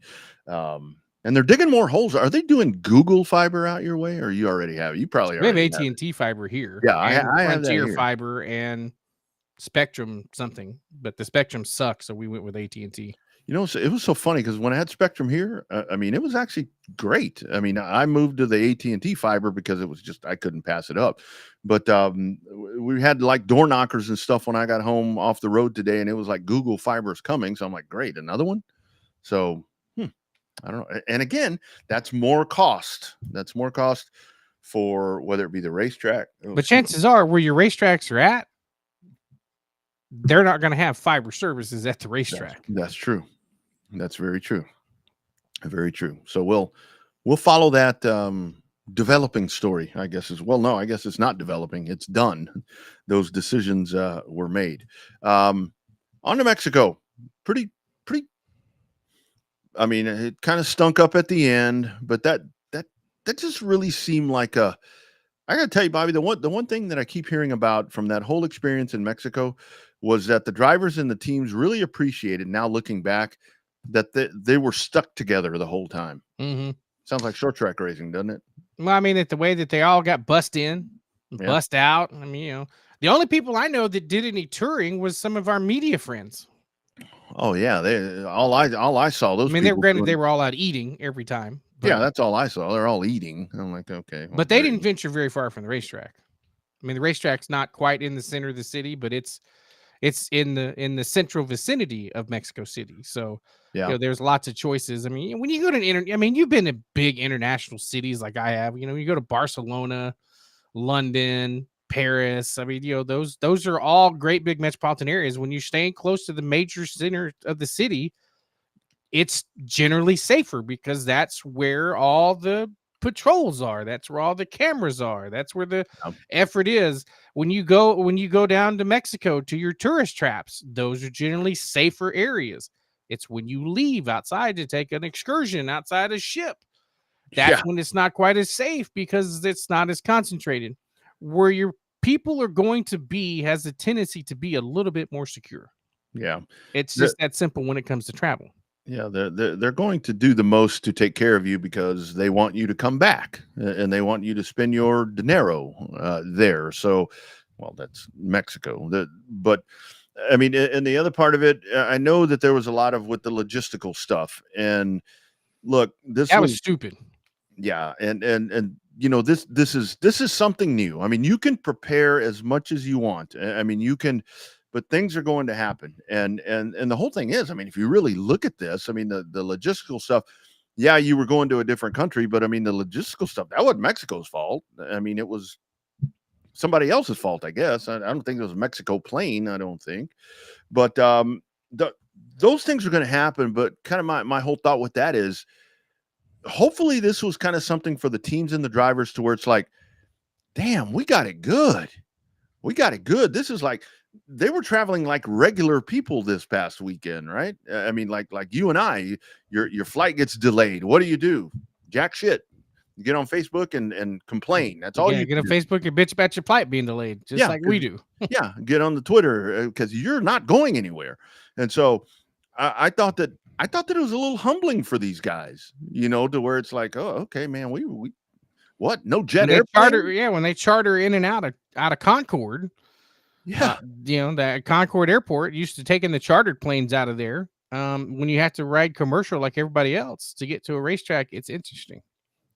And they're digging more holes. Are they doing Google fiber out your way, or you already have? You probably we have AT&T fiber here. Yeah, I have Frontier fiber and Spectrum something, but the Spectrum sucks, so we went with AT&T. You know, it was so funny because when I had Spectrum here, I mean, it was actually great. I mean, I moved to the AT&T fiber because it was just I couldn't pass it up. But we had like door knockers and stuff when I got home off the road today, and it was like Google fiber is coming. So I'm like, great, another one. So I don't know. And again, that's more cost. That's more cost for whether it be the racetrack. But chances are where your racetracks are at, they're not going to have fiber services at the racetrack. That's true. That's very true. Very true. So we'll follow that developing story, I guess is, well, no, I guess it's not developing. It's done. Those decisions were made. On to Mexico. Pretty, I mean, it kind of stunk up at the end, but that just really seemed like I got to tell you, Bobby, the one thing that I keep hearing about from that whole experience in Mexico was that the drivers and the teams really appreciated, now looking back, that they were stuck together the whole time. Mm-hmm. Sounds like short track racing, doesn't it? Well, I mean, the way that they all got bust in, bust out. I mean, the only people I know that did any touring was some of our media friends. Oh yeah, all I saw those. I mean, they were all out eating every time. But, yeah, that's all I saw. They're all eating. I'm like, okay. Well, but they didn't venture very far from the racetrack. I mean, the racetrack's not quite in the center of the city, but it's in the central vicinity of Mexico City. So yeah, there's lots of choices. I mean, when you go to I mean, you've been to big international cities like I have. You go to Barcelona, London, Paris. I mean, those are all great big metropolitan areas. When you're staying close to the major center of the city, it's generally safer because that's where all the patrols are. That's where all the cameras are. That's where the effort is. When you go down to Mexico to your tourist traps, those are generally safer areas. It's when you leave outside to take an excursion outside a ship. That's when it's not quite as safe because it's not as concentrated. Where your people are going to be has a tendency to be a little bit more secure. Yeah. It's just that simple when it comes to travel. Yeah, they're going to do the most to take care of you because they want you to come back and they want you to spend your dinero there. So, well, that's Mexico. But I mean, and the other part of it, I know that there was a lot of with the logistical stuff. And look, that was stupid. Yeah, and this is something new. I mean, you can prepare as much as you want. I mean, you can. But things are going to happen. And the whole thing is, I mean, if you really look at this, I mean, the logistical stuff, yeah, you were going to a different country, but I mean, the logistical stuff, that wasn't Mexico's fault. I mean, it was somebody else's fault, I guess. I don't think it was a Mexico plane, I don't think. But those things are going to happen. But kind of my whole thought with that is, hopefully this was kind of something for the teams and the drivers to where it's like, damn, we got it good. We got it good. This is like, they were traveling like regular people this past weekend, right? I mean, like you and I, your flight gets delayed. What do? Jack shit. You get on Facebook and complain. That's all you get on Facebook and bitch about your flight being delayed, just like we do. Yeah, get on the Twitter because you're not going anywhere. And so I thought that it was a little humbling for these guys, to where it's like, oh, okay, man, we what? No jet airplane? When they charter in and out of Concord. Yeah. That Concord Airport used to taking the chartered planes out of there. When you have to ride commercial like everybody else to get to a racetrack, it's interesting.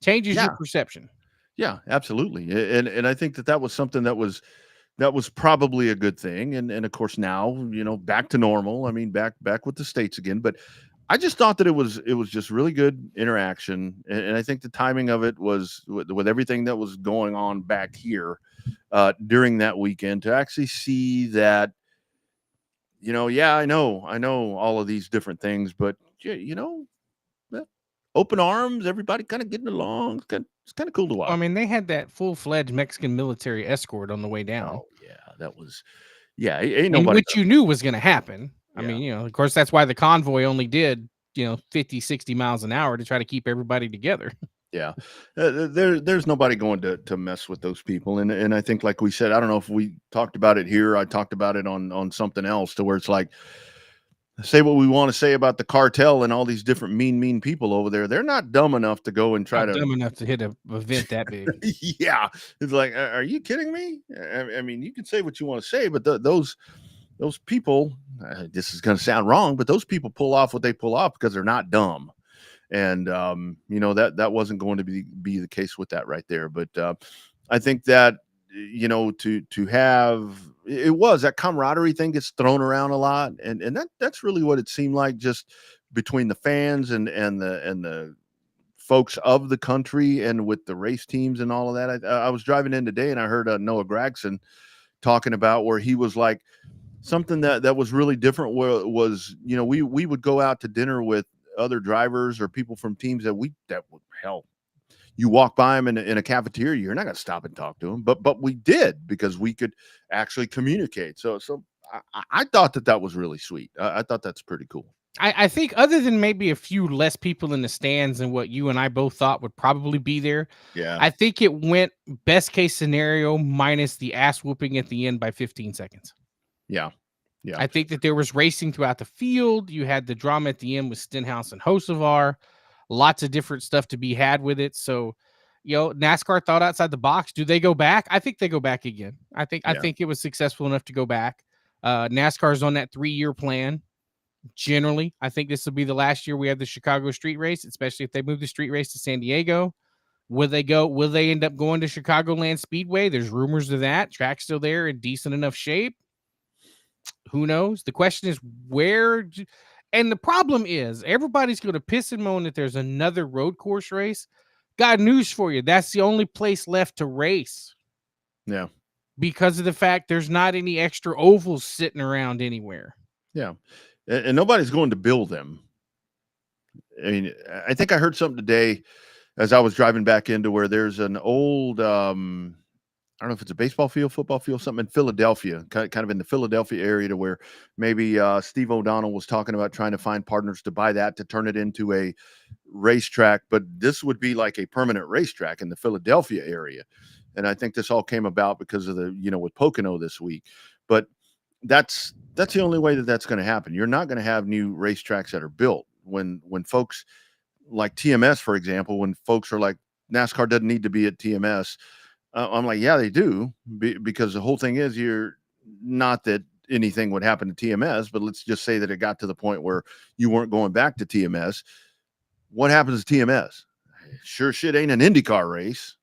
Changes your perception. Yeah, absolutely. And I think that was something that was probably a good thing. And of course now, back to normal. I mean, back with the States again. But I just thought that it was just really good interaction. And I think the timing of it was with everything that was going on back here during that weekend to actually see that, I know all of these different things, but open arms, everybody kind of getting along. It's kind of cool to watch. I mean, they had that full-fledged Mexican military escort on the way down. Oh yeah, that was, ain't nobody. Which you knew was going to happen. I mean, of course, that's why the convoy only did 50, 60 miles an hour to try to keep everybody together. Yeah, there's nobody going to mess with those people, and I think, like we said, I don't know if we talked about it here. I talked about it on something else, to where it's like, say what we want to say about the cartel and all these different mean people over there. They're not dumb enough to go and try dumb enough to hit a event that big. Yeah, it's like, are you kidding me? I mean, you can say what you want to say, but those people, this is going to sound wrong, but those people pull off what they pull off because they're not dumb. And, that wasn't going to be the case with that right there. But I think that, to have, it was that camaraderie thing gets thrown around a lot. And that's really what it seemed like, just between the fans and the folks of the country and with the race teams and all of that. I was driving in today and I heard Noah Gragson talking about where he was like, something that was really different was, we would go out to dinner with other drivers or people from teams that hell, you walk by them in a cafeteria, you're not going to stop and talk to them. But we did, because we could actually communicate. So I thought that was really sweet. I thought that's pretty cool. I think other than maybe a few less people in the stands and what you and I both thought would probably be there, Yeah. I think it went best case scenario minus the ass whooping at the end by 15 seconds. Yeah. Yeah. I think that there was racing throughout the field. You had the drama at the end with Stenhouse and Hocevar. Lots of different stuff to be had with it. So, NASCAR thought outside the box. Do they go back? I think they go back again. I think it was successful enough to go back. NASCAR's on that 3-year plan. Generally, I think this will be the last year we have the Chicago street race, especially if they move the street race to San Diego. Will they end up going to Chicagoland Speedway? There's rumors of that. Track's still there in decent enough shape. Who knows? The question is where, and the problem is everybody's going to piss and moan that there's another road course race. Got news for you. That's the only place left to race. Yeah. Because of the fact there's not any extra ovals sitting around anywhere. Yeah. And nobody's going to build them. I mean, I think I heard something today as I was driving back into where there's an old, I don't know if it's a baseball field, football field, something in Philadelphia, kind of in the Philadelphia area, to where maybe Steve O'Donnell was talking about trying to find partners to buy that to turn it into a racetrack. But this would be like a permanent racetrack in the Philadelphia area. And I think this all came about because of with Pocono this week. But that's the only way that's going to happen. You're not going to have new racetracks that are built when folks like TMS, for example, when folks are like, NASCAR doesn't need to be at TMS. I'm like, yeah, they do, because the whole thing is, you're not that anything would happen to TMS, but let's just say that it got to the point where you weren't going back to TMS. What happens to TMS? Sure shit ain't an IndyCar race.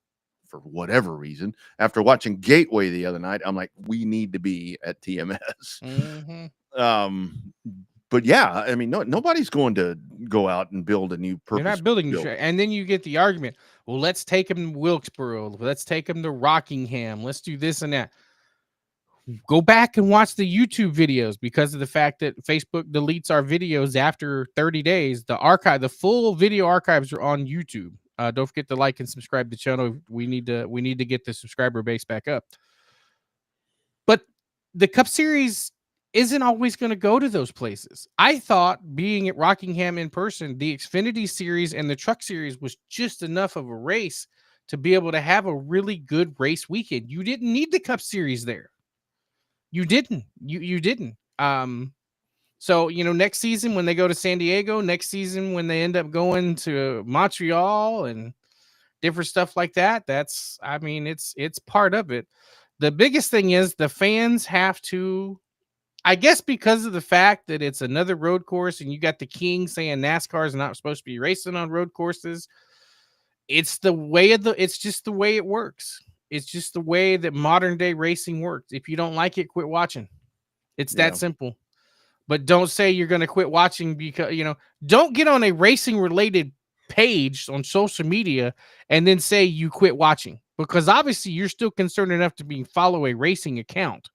For whatever reason, after watching Gateway the other night, I'm like, we need to be at TMS. Mm-hmm. But yeah, I mean, nobody's going to go out and build a new purpose. You're not building, and then you get the argument. Well, let's take them to Wilkesboro. Let's take them to Rockingham. Let's do this and that. Go back and watch the YouTube videos, because of the fact that Facebook deletes our videos after 30 days. The full video archives are on YouTube. Don't forget to like and subscribe to the channel. We need to get the subscriber base back up. But the Cup Series isn't always going to go to those places. I thought being at Rockingham in person, the Xfinity Series and the Truck Series was just enough of a race to be able to have a really good race weekend. You didn't need the Cup Series there. You didn't. You didn't. So, next season when they go to San Diego, next season when they end up going to Montreal and different stuff like that, it's part of it. The biggest thing is the fans have to, I guess, because of the fact that it's another road course and you got the king saying NASCAR is not supposed to be racing on road courses. It's just the way it works. It's just the way that modern day racing works. If you don't like it, quit watching. It's that simple. But don't say you're going to quit watching because, don't get on a racing related page on social media and then say you quit watching, because obviously you're still concerned enough to follow a racing account.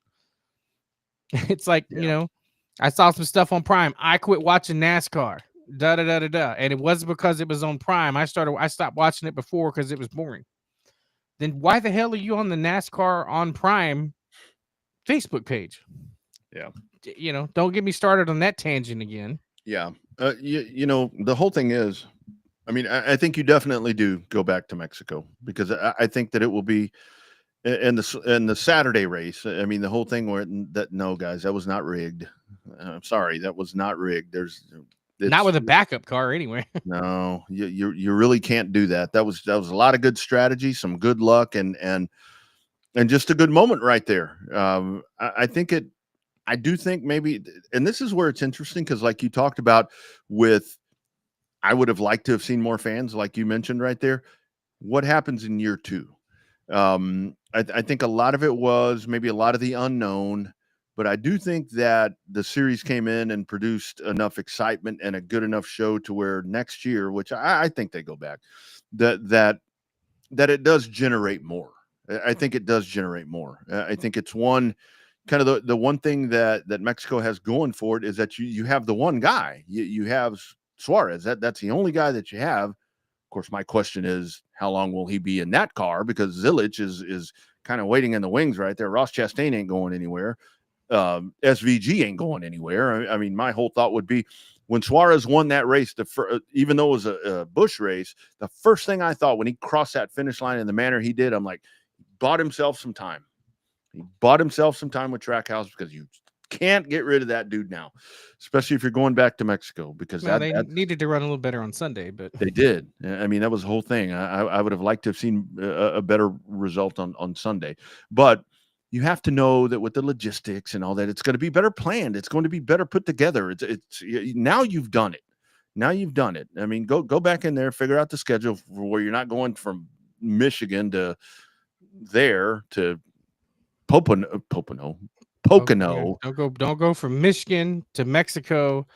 It's like, I saw some stuff on Prime. I quit watching NASCAR. And it wasn't because it was on Prime. I stopped watching it before because it was boring. Then why the hell are you on the NASCAR on Prime Facebook page? Yeah. Don't get me started on that tangent again. Yeah. The whole thing is, I mean, I think you definitely do go back to Mexico, because I think that it will be in the Saturday race. I mean, the whole thing no, guys, that was not rigged. I'm sorry. That was not rigged. Not with a backup car anyway. No, you really can't do that. That was a lot of good strategy, some good luck, and just a good moment right there. I do think maybe, and this is where it's interesting, because like you talked about I would have liked to have seen more fans, like you mentioned right there. What happens in year 2? I think a lot of it was maybe a lot of the unknown, but I do think that the series came in and produced enough excitement and a good enough show to where next year, which I think they go back, that it does generate more. I think it does generate more. I think it's one kind of the one thing that Mexico has going for it is that you have the one guy. You have Suarez. That's the only guy that you have course, my question is, how long will he be in that car? Because Zilich is kind of waiting in the wings right there. Ross Chastain ain't going anywhere. SVG ain't going anywhere. I mean, my whole thought would be, when Suarez won that race, even though it was a Busch race, the first thing I thought when he crossed that finish line in the manner he did, I'm like, he bought himself some time. He bought himself some time with Trackhouse, because you can't get rid of that dude now, especially if you're going back to Mexico, because they needed to run a little better on Sunday, but they did. I mean, that was the whole thing. I would have liked to have seen a better result on Sunday, but you have to know that with the logistics and all that, it's going to be better planned. It's going to be better put together. It's now you've done it. Now you've done it. I mean, go back in there, figure out the schedule for where you're not going from Michigan to there to Pocono. Don't go from Michigan to Mexico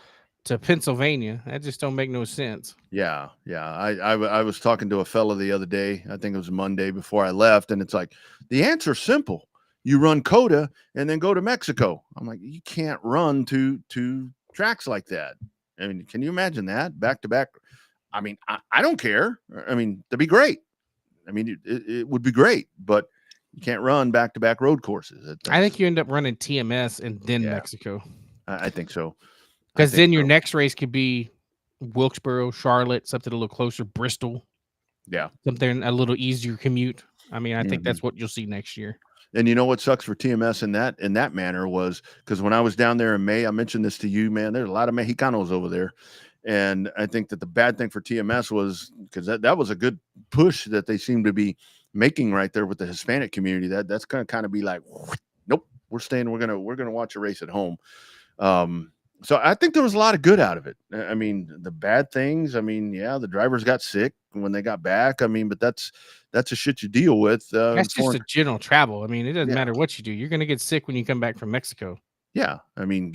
to Pennsylvania. That just don't make no sense. Yeah. I was talking to a fella the other day. I think it was Monday before I left, and it's like, the answer's simple. You run COTA and then go to Mexico. I'm like, you can't run two tracks like that. I mean, can you imagine that back to back? I mean, I don't care. I mean, that'd be great. I mean, it would be great, but you can't run back to back road courses. I think you end up running TMS and then Mexico. I think so. Because then your next race could be Wilkesboro, Charlotte, something a little closer, Bristol. Yeah. Something a little easier commute. I mean, I think that's what you'll see next year. And you know what sucks for TMS in that manner was, because when I was down there in May, I mentioned this to you, man, there's a lot of Mexicanos over there. And I think that the bad thing for TMS was, because that was a good push that they seem to be making right there with the Hispanic community. That's going to kind of be like, nope, we're staying. We're gonna watch a race at home. So I think there was a lot of good out of it. I mean, the bad things, I mean, yeah, the drivers got sick when they got back. I mean, but that's a shit you deal with. That's just a general travel. I mean, it doesn't matter what you do. You're going to get sick when you come back from Mexico. Yeah. I mean,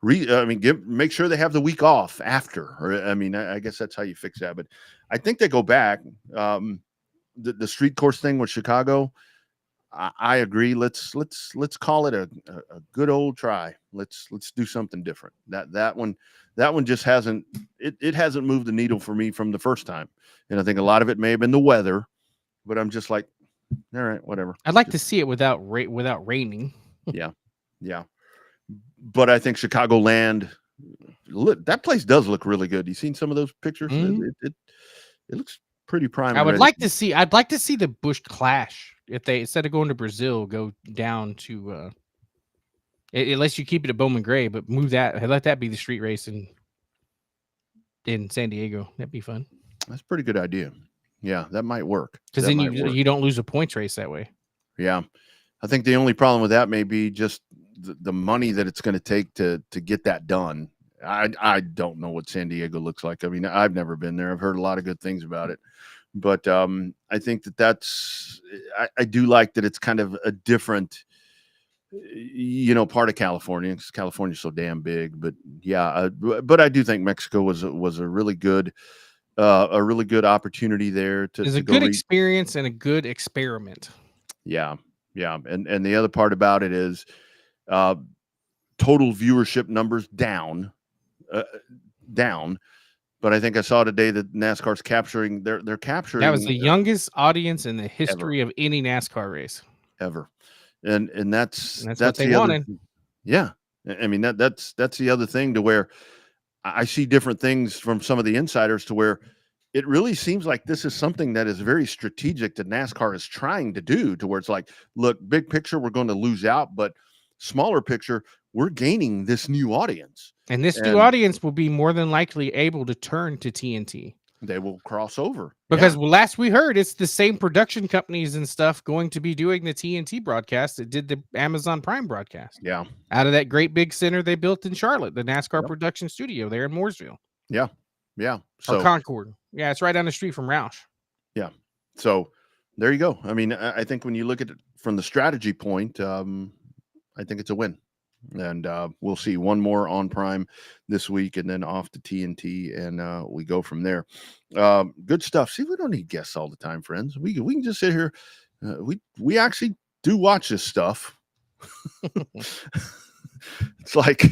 make sure they have the week off after, or, I mean, I guess that's how you fix that. But I think they go back. The street course thing with Chicago, I agree. Let's call it a good old try. Let's do something different. That one just hasn't moved the needle for me from the first time. And I think a lot of it may have been the weather, but I'm just like, all right, whatever. I'd like to see it without raining. Yeah. But I think Chicagoland, that place does look really good. You seen some of those pictures? Mm-hmm. It looks pretty prime. I'd like to see the Busch Clash. If they, instead of going to Brazil, go down to unless you keep it at Bowman Gray, but move that, let that be the street race in San Diego. That'd be fun. That's a pretty good idea. Yeah, that might work. Because then you don't lose a points race that way. Yeah. I think the only problem with that may be just the money that it's going to take to get that done. I don't know what San Diego looks like. I mean, I've never been there. I've heard a lot of good things about it. But I think I do like that it's kind of a different, part of California, because California's so damn big. But yeah, but I do think Mexico was a really good opportunity there. It's a good experience and a good experiment. Yeah. And the other part about it is total viewership numbers down. But I think I saw today that NASCAR's capturing. They're capturing. That was the youngest audience in the history of any NASCAR race ever, and that's what they wanted. Yeah, I mean that's the other thing, to where I see different things from some of the insiders, to where it really seems like this is something that is very strategic that NASCAR is trying to do, to where it's like, look, big picture, we're going to lose out, but smaller picture, we're gaining this new audience. And this new audience will be more than likely able to turn to TNT. They will cross over. Because last we heard, it's the same production companies and stuff going to be doing the TNT broadcast that did the Amazon Prime broadcast. Yeah. Out of that great big center they built in Charlotte, the NASCAR production studio there in Mooresville. Yeah. Or Concord. Yeah, it's right down the street from Roush. Yeah. So there you go. I mean, I think when you look at it from the strategy point, I think it's a win. And we'll see one more on Prime this week, and then off to TNT, and we go from there. Good stuff. See, we don't need guests all the time, friends. We can just sit here. We actually do watch this stuff. It's like,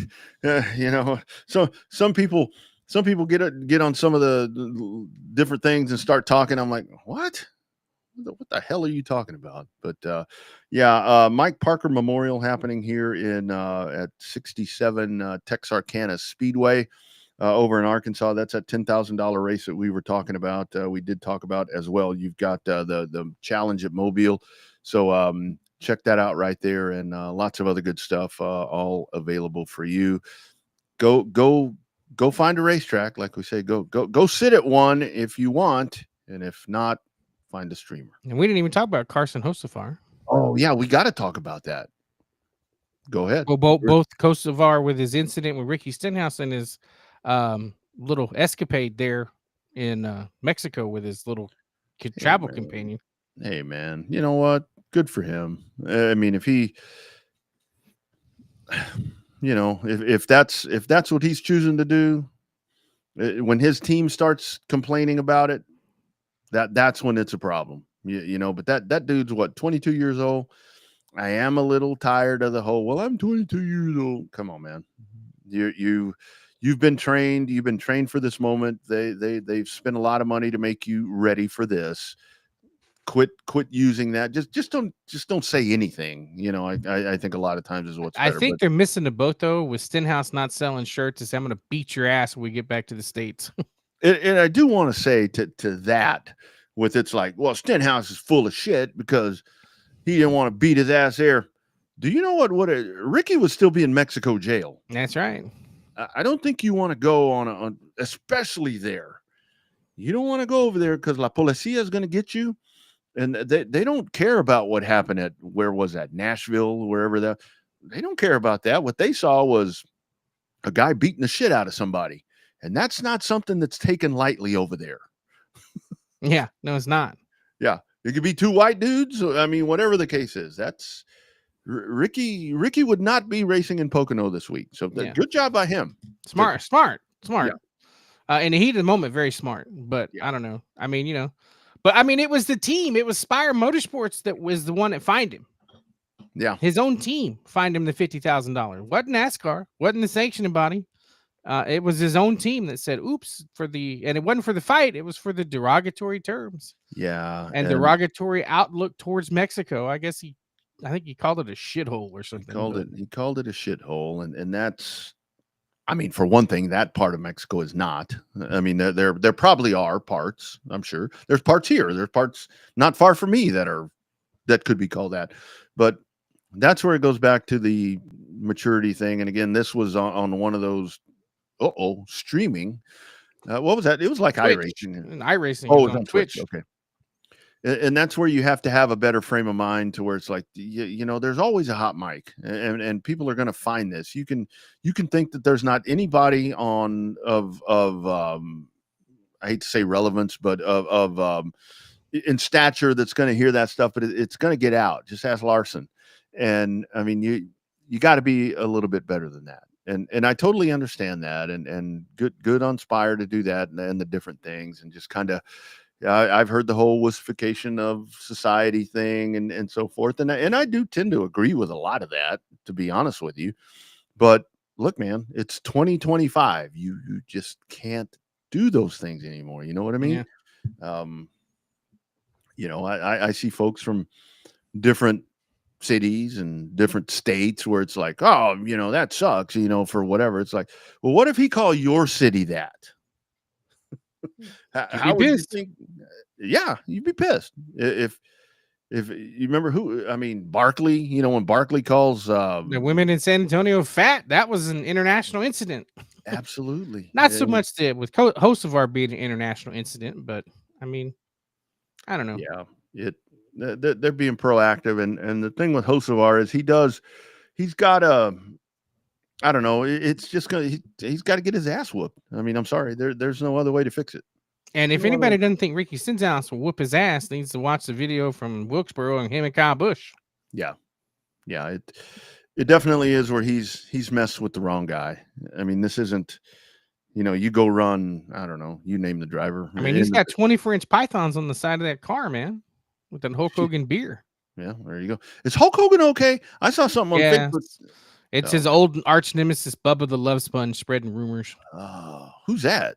so some people some people get on some of the different things and start talking. I'm like, what the hell are you talking about? But Mike Parker Memorial happening here in at 67 Texarkana Speedway over in Arkansas. That's that $10,000 race that we were talking about. We did talk about as well. You've got the challenge at Mobile, so check that out right there, and lots of other good stuff all available for you. Go find a racetrack, like we say. Go sit at one if you want, and if not, find a streamer. And we didn't even talk about Carson Hocevar. Oh yeah, we got to talk about that. Go ahead. Well, both Hocevar with his incident with Ricky Stenhouse and his little escapade there in Mexico with his little travel companion. Hey man, you know what? Good for him. I mean, if he, if that's what he's choosing to do, when his team starts complaining about it, that's when it's a problem. But that dude's what, 22 years old. I am a little tired of the whole, well, I'm 22 years old. Come on, man. You've been trained. You've been trained for this moment. They've spent a lot of money to make you ready for this. Quit using that. Just don't say anything. I think a lot of times is what's better. I think they're missing the boat though with Stenhouse not selling shirts. To say, I'm going to beat your ass when we get back to the States. And I do want to say to that, with it's like, well, Stenhouse is full of shit because he didn't want to beat his ass there. Do you know what Ricky would still be in Mexico jail? That's right. I don't think you want to go on especially there. You don't want to go over there because La Policía is going to get you. And they don't care about what happened at, where was that, Nashville, wherever that. They don't care about that. What they saw was a guy beating the shit out of somebody. And that's not something that's taken lightly over there. Yeah, no, it's not. Yeah, it could be two white dudes. I mean, whatever the case is, that's Ricky would not be racing in Pocono this week. So good job by him. Smart. Yeah. In the heat of the moment, very smart. But I don't know. I mean, but I mean, it was the team. It was Spire Motorsports that was the one that fined him. Yeah, his own team fined him the $50,000. Wasn't NASCAR. Wasn't the sanctioning body. It was his own team that said, oops, and it wasn't for the fight. It was for the derogatory terms. Yeah. And derogatory outlook towards Mexico. I think he called it a shithole or something. He called it a shithole. And that's, I mean, for one thing, that part of Mexico is not. I mean, there probably are parts, I'm sure. There's parts here. There's parts not far from me that could be called that. But that's where it goes back to the maturity thing. And again, this was on one of those streaming. What was that? It was like iRacing. iRacing. Oh, it was on Twitch. Okay. And that's where you have to have a better frame of mind, to where it's like, there's always a hot mic, and people are going to find this. You can think that there's not anybody of I hate to say relevance, but of in stature that's going to hear that stuff, but it's going to get out. Just ask Larson. And I mean, you got to be a little bit better than that. And I totally understand that, and good on Spire to do that, and the different things, and just kind of, I've heard the whole wussification of society thing and so forth. And I do tend to agree with a lot of that, to be honest with you. But look, man, it's 2025. You just can't do those things anymore. You know what I mean? Yeah. I see folks from different cities and different states where it's like, oh, that sucks, for whatever. It's like, well, what if he called your city that? How would you think? Yeah, you'd be pissed if you remember Barkley. When Barkley calls the women in San Antonio fat, that was an international incident. Absolutely. Not so much with Hocevar being an international incident, but I mean, I don't know. Yeah, they're being proactive, and the thing with Hocevar is he's got I don't know. It's just he's got to get his ass whooped. I mean, I'm sorry. There's no other way to fix it. And if anybody doesn't think Ricky Stenhouse will whoop his ass, needs to watch the video from Wilkesboro and him and Kyle Busch. Yeah. It definitely is where he's messed with the wrong guy. I mean, this isn't, you go run. I don't know. You name the driver. I mean, he's got 24-inch pythons on the side of that car, man, with that Hulk Hogan beer. Yeah, there you go. Is Hulk Hogan okay? I saw something on Facebook. It's So, his old arch nemesis, Bubba the Love Sponge, spreading rumors. who's that?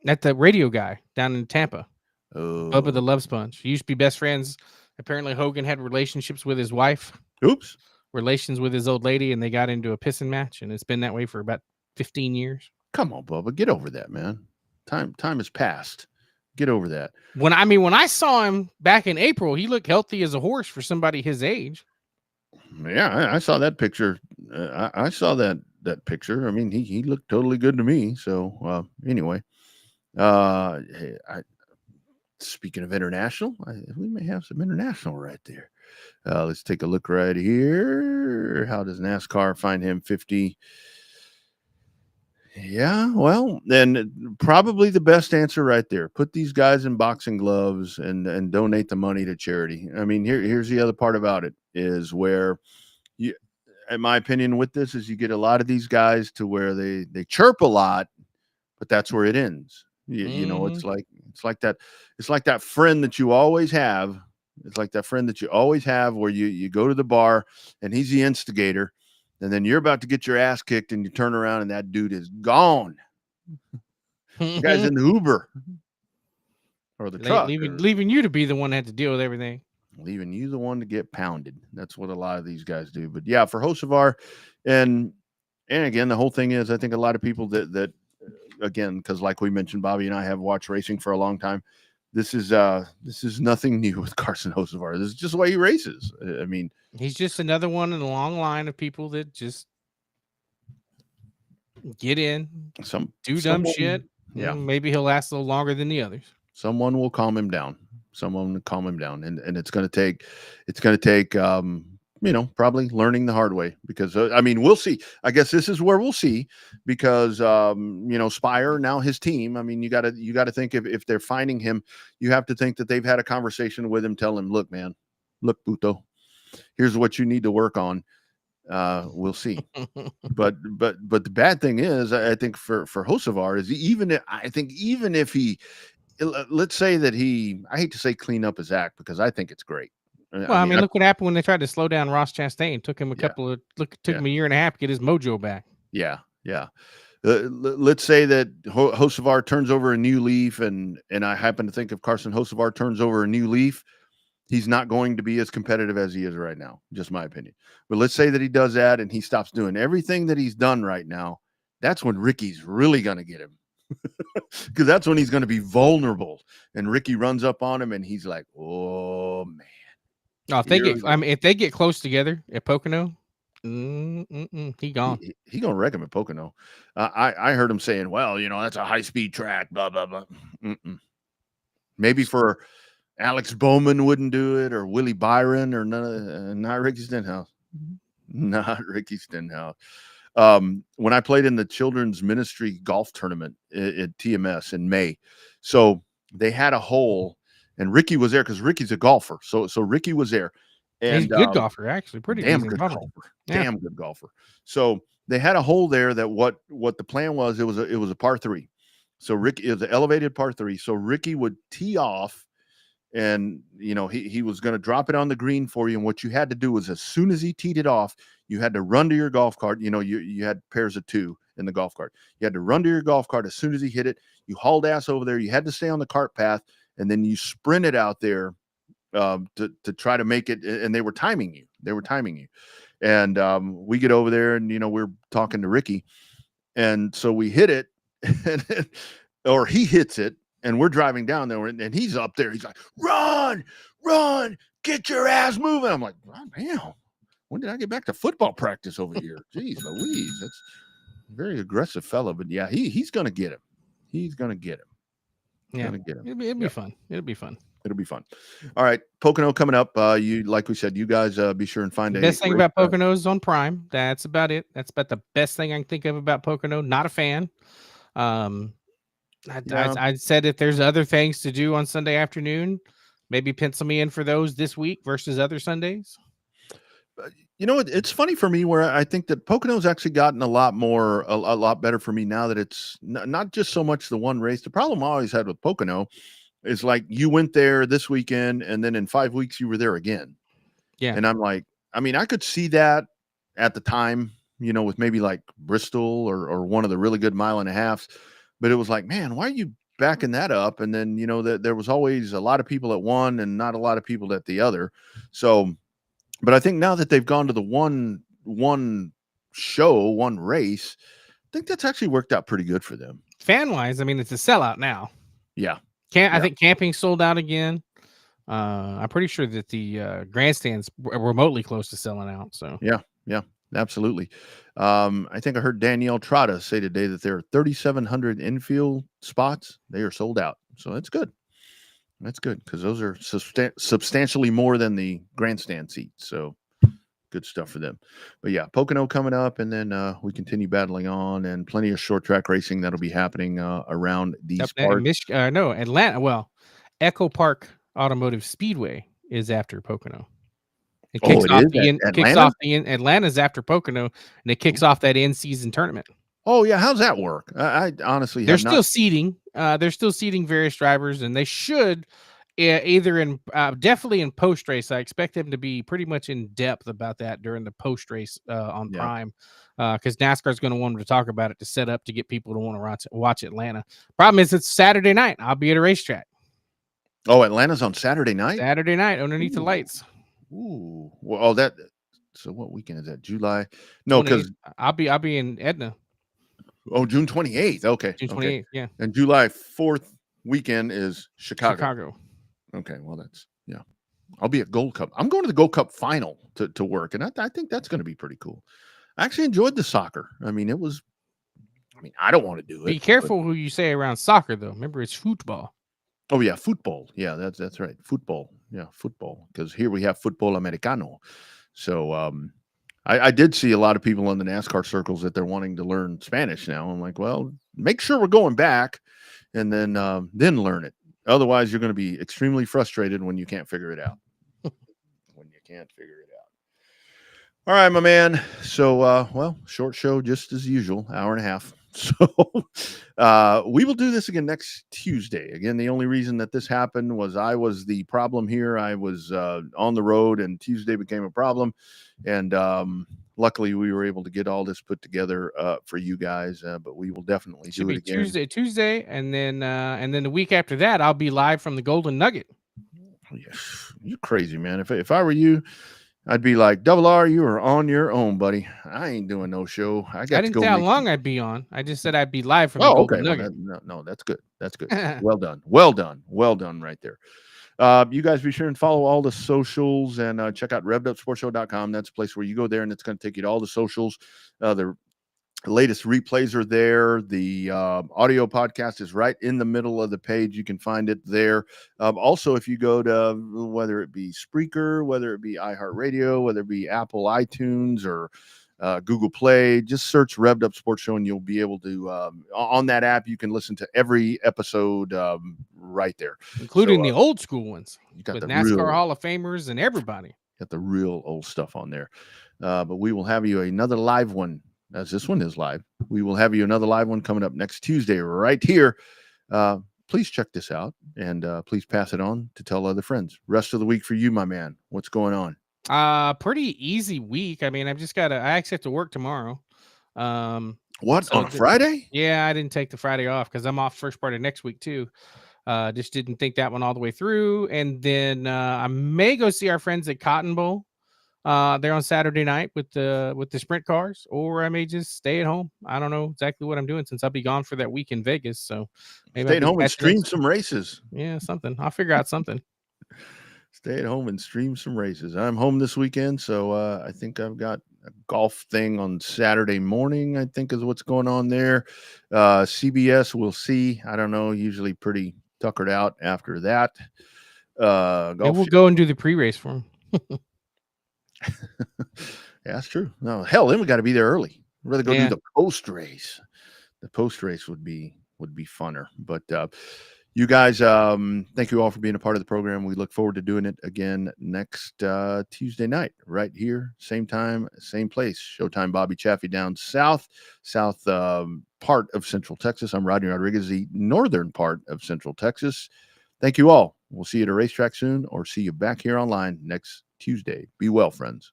That's the radio guy down in Tampa. Bubba the Oh, Love Sponge. He used to be best friends. Apparently, Hogan had relationships with his wife, oops. relations with his old lady, and they got into a pissing match, and it's been that way for about 15 years. Come on, Bubba, get over that, man. Time has passed. Get over that. When I saw him back in April, he looked healthy as a horse for somebody his age. Yeah, I saw that picture. I saw that picture. I mean, he looked totally good to me. So anyway, hey, speaking of international, we may have some international right there. Let's take a look right here. How does NASCAR find him 50? Yeah, well, then probably the best answer right there. Put these guys in boxing gloves and donate the money to charity. I mean, here's the other part about it is where you, in my opinion, with this is you get a lot of these guys to where they chirp a lot, but that's where it ends. You know, it's like that friend that you always have. It's like that friend that you always have where you go to the bar and he's the instigator. And then you're about to get your ass kicked and you turn around and that dude is gone. The guy's in the Uber or the truck. Leaving you to be the one that had to deal with everything. Leaving you the one to get pounded. That's what a lot of these guys do. But yeah, for Hocevar, and again, the whole thing is I think a lot of people that again, because like we mentioned, Bobby and I have watched racing for a long time. This is nothing new with Carson Hocevar. This is just the way he races. I mean, he's just another one in a long line of people that just get in, do dumb shit. Yeah, maybe he'll last a little longer than the others. Someone will calm him down. Someone will calm him down, and it's going to take probably learning the hard way because I mean we'll see. I guess this is where we'll see because Spire now his team. I mean you got to think if they're finding him, you have to think that they've had a conversation with him, tell him, look man, look Puto, here's what you need to work on. We'll see. but the bad thing is I think for Hocevar is even if he, let's say that I hate to say clean up his act because I think it's great. Well, I mean look what happened when they tried to slow down Ross Chastain. Took him him a year and a half to get his mojo back. Yeah. Let's say that Hocevar turns over a new leaf, and I happen to think if Carson Hocevar turns over a new leaf, he's not going to be as competitive as he is right now. Just my opinion. But let's say that he does that and he stops doing everything that he's done right now. That's when Ricky's really going to get him. Because that's when he's going to be vulnerable. And Ricky runs up on him and he's like, oh, man. Oh, if they get close together at Pocono, he gone. He gonna wreck him at Pocono. I heard him saying, well, that's a high-speed track, blah, blah, blah. Maybe for Alex Bowman wouldn't do it, or Willie Byron, or not Ricky Stenhouse. Not Ricky Stenhouse. When I played in the children's ministry golf tournament at TMS in May, so they had a hole, and Ricky was there because Ricky's a golfer. So Ricky was there, and he's a good golfer, actually, pretty damn good golfer. Yeah. Damn good golfer. So they had a hole there that what the plan was. It was a par 3. So Ricky, it was an elevated par 3. So Ricky would tee off. And, he was going to drop it on the green for you. And what you had to do was as soon as he teed it off, you had to run to your golf cart. You had pairs of 2 in the golf cart. You had to run to your golf cart as soon as he hit it. You hauled ass over there. You had to stay on the cart path. And then you sprinted out there to try to make it. And they were timing you. And we get over there and, we're talking to Ricky. And so we hit it or he hits it. And we're driving down there, and he's up there. He's like, run, get your ass moving. I'm like, oh, damn, when did I get back to football practice over here? Jeez Louise, that's a very aggressive fella. But, yeah, he's going to get him. He's going to get him. Yeah, it'll be fun. It'll be fun. It'll be fun. All right, Pocono coming up. Like we said, you guys be sure and find the best thing about Pocono is on Prime. That's about it. That's about the best thing I can think of about Pocono. Not a fan. I said if there's other things to do on Sunday afternoon, maybe pencil me in for those this week versus other Sundays. It's funny for me where I think that Pocono's actually gotten a lot better for me now that it's not just so much the one race. The problem I always had with Pocono is like you went there this weekend and then in 5 weeks you were there again. Yeah. And I'm like, I mean, I could see that at the time, with maybe like Bristol or one of the really good 1.5 miles. But it was like, man, why are you backing that up? And then, there was always a lot of people at one and not a lot of people at the other. So, but I think now that they've gone to the one show, one race, I think that's actually worked out pretty good for them. Fan wise, I mean, it's a sellout now. Yeah. I think camping sold out again. I'm pretty sure that the grandstand's remotely close to selling out. So yeah, absolutely. I think I heard Danielle Trotta say today that there are 3,700 infield spots. They are sold out. So that's good. That's good because those are substantially more than the grandstand seats. So good stuff for them. But yeah, Pocono coming up, and then we continue battling on, and plenty of short track racing that'll be happening around these parts. Atlanta. Well, Echo Park Automotive Speedway is after Pocono. It kicks off Atlanta's after Pocono, and it kicks off that in-season tournament. Oh yeah, how's that work? I honestly they're still seeding. They're still seeding various drivers, and they should either definitely in post race. I expect them to be pretty much in depth about that during the post race on Prime, because NASCAR is going to want them to talk about it to set up to get people to want to watch Atlanta. Problem is, it's Saturday night. I'll be at a racetrack. Oh, Atlanta's on Saturday night. Saturday night underneath the lights. Ooh, well, so what weekend is that? July? No, because I'll be in Edna. Oh, June 28th. Okay. June 28th, yeah. And July 4th weekend is Chicago. Okay, well, I'll be at Gold Cup. I'm going to the Gold Cup final to work, and I think that's going to be pretty cool. I actually enjoyed the soccer. I mean, I don't want to do it. Be careful who you say around soccer, though. Remember, it's football. Oh, yeah, football. Yeah, that's right. Football. Yeah, football. Because here we have football americano. So I did see a lot of people in the NASCAR circles that they're wanting to learn Spanish now. I'm like, well, make sure we're going back and then learn it. Otherwise, you're going to be extremely frustrated when you can't figure it out. All right, my man. So, short show just as usual, hour and a half. So we will do this again next Tuesday. Again, the only reason that this happened was I was the problem here. I was on the road, and Tuesday became a problem. And luckily, we were able to get all this put together for you guys. But we will definitely do it again. Tuesday, and then the week after that, I'll be live from the Golden Nugget. Yes, you're crazy, man. If I were you, I'd be like, Double R, you are on your own, buddy. I ain't doing no show. I didn't say how long I'd be on. I just said I'd be live from the Golden Nugget. No, that's good. That's good. Well done right there. You guys be sure and follow all the socials and check out RevvedUpSportsShow.com. That's a place where you go there, and it's going to take you to all the socials. The latest replays are there. The audio podcast is right in the middle of the page. You can find it there. Also, if you go to whether it be Spreaker, whether it be iHeartRadio, whether it be Apple iTunes or Google Play, just search Revved Up Sports Show, and you'll be able to, on that app, you can listen to every episode right there. Including the old school ones. You got with the NASCAR Hall of Famers and everybody. Got the real old stuff on there. But we will have you another live one. As this one is live, we will have you another live one coming up next Tuesday right here. Please check this out, and please pass it on to tell other friends. Rest of the week for you, my man. What's going on? Pretty easy week. I mean, I actually have to work tomorrow. On Friday? Yeah, I didn't take the Friday off because I'm off first part of next week too. Just didn't think that one all the way through. And then I may go see our friends at Cotton Bowl. They're on Saturday night with the sprint cars, or I may just stay at home. I don't know exactly what I'm doing since I'll be gone for that week in Vegas. So maybe stay at home and stream some races. Yeah, something. I'll figure out something. Stay at home and stream some races. I'm home this weekend, so I think I've got a golf thing on Saturday morning, I think is what's going on there. CBS, we'll see. I don't know. Usually pretty tuckered out after that. We'll go and do the pre-race for him. Yeah, that's true. No, hell, then we got to be there early. I'd rather go do the post race. The post race would be funner. But you guys, thank you all for being a part of the program. We look forward to doing it again next Tuesday night, right here, same time, same place. Showtime Bobby Chaffee down south part of Central Texas. I'm Rodney Rodriguez, the northern part of Central Texas. Thank you all. We'll see you at a racetrack soon, or see you back here online next Tuesday. Be well, friends.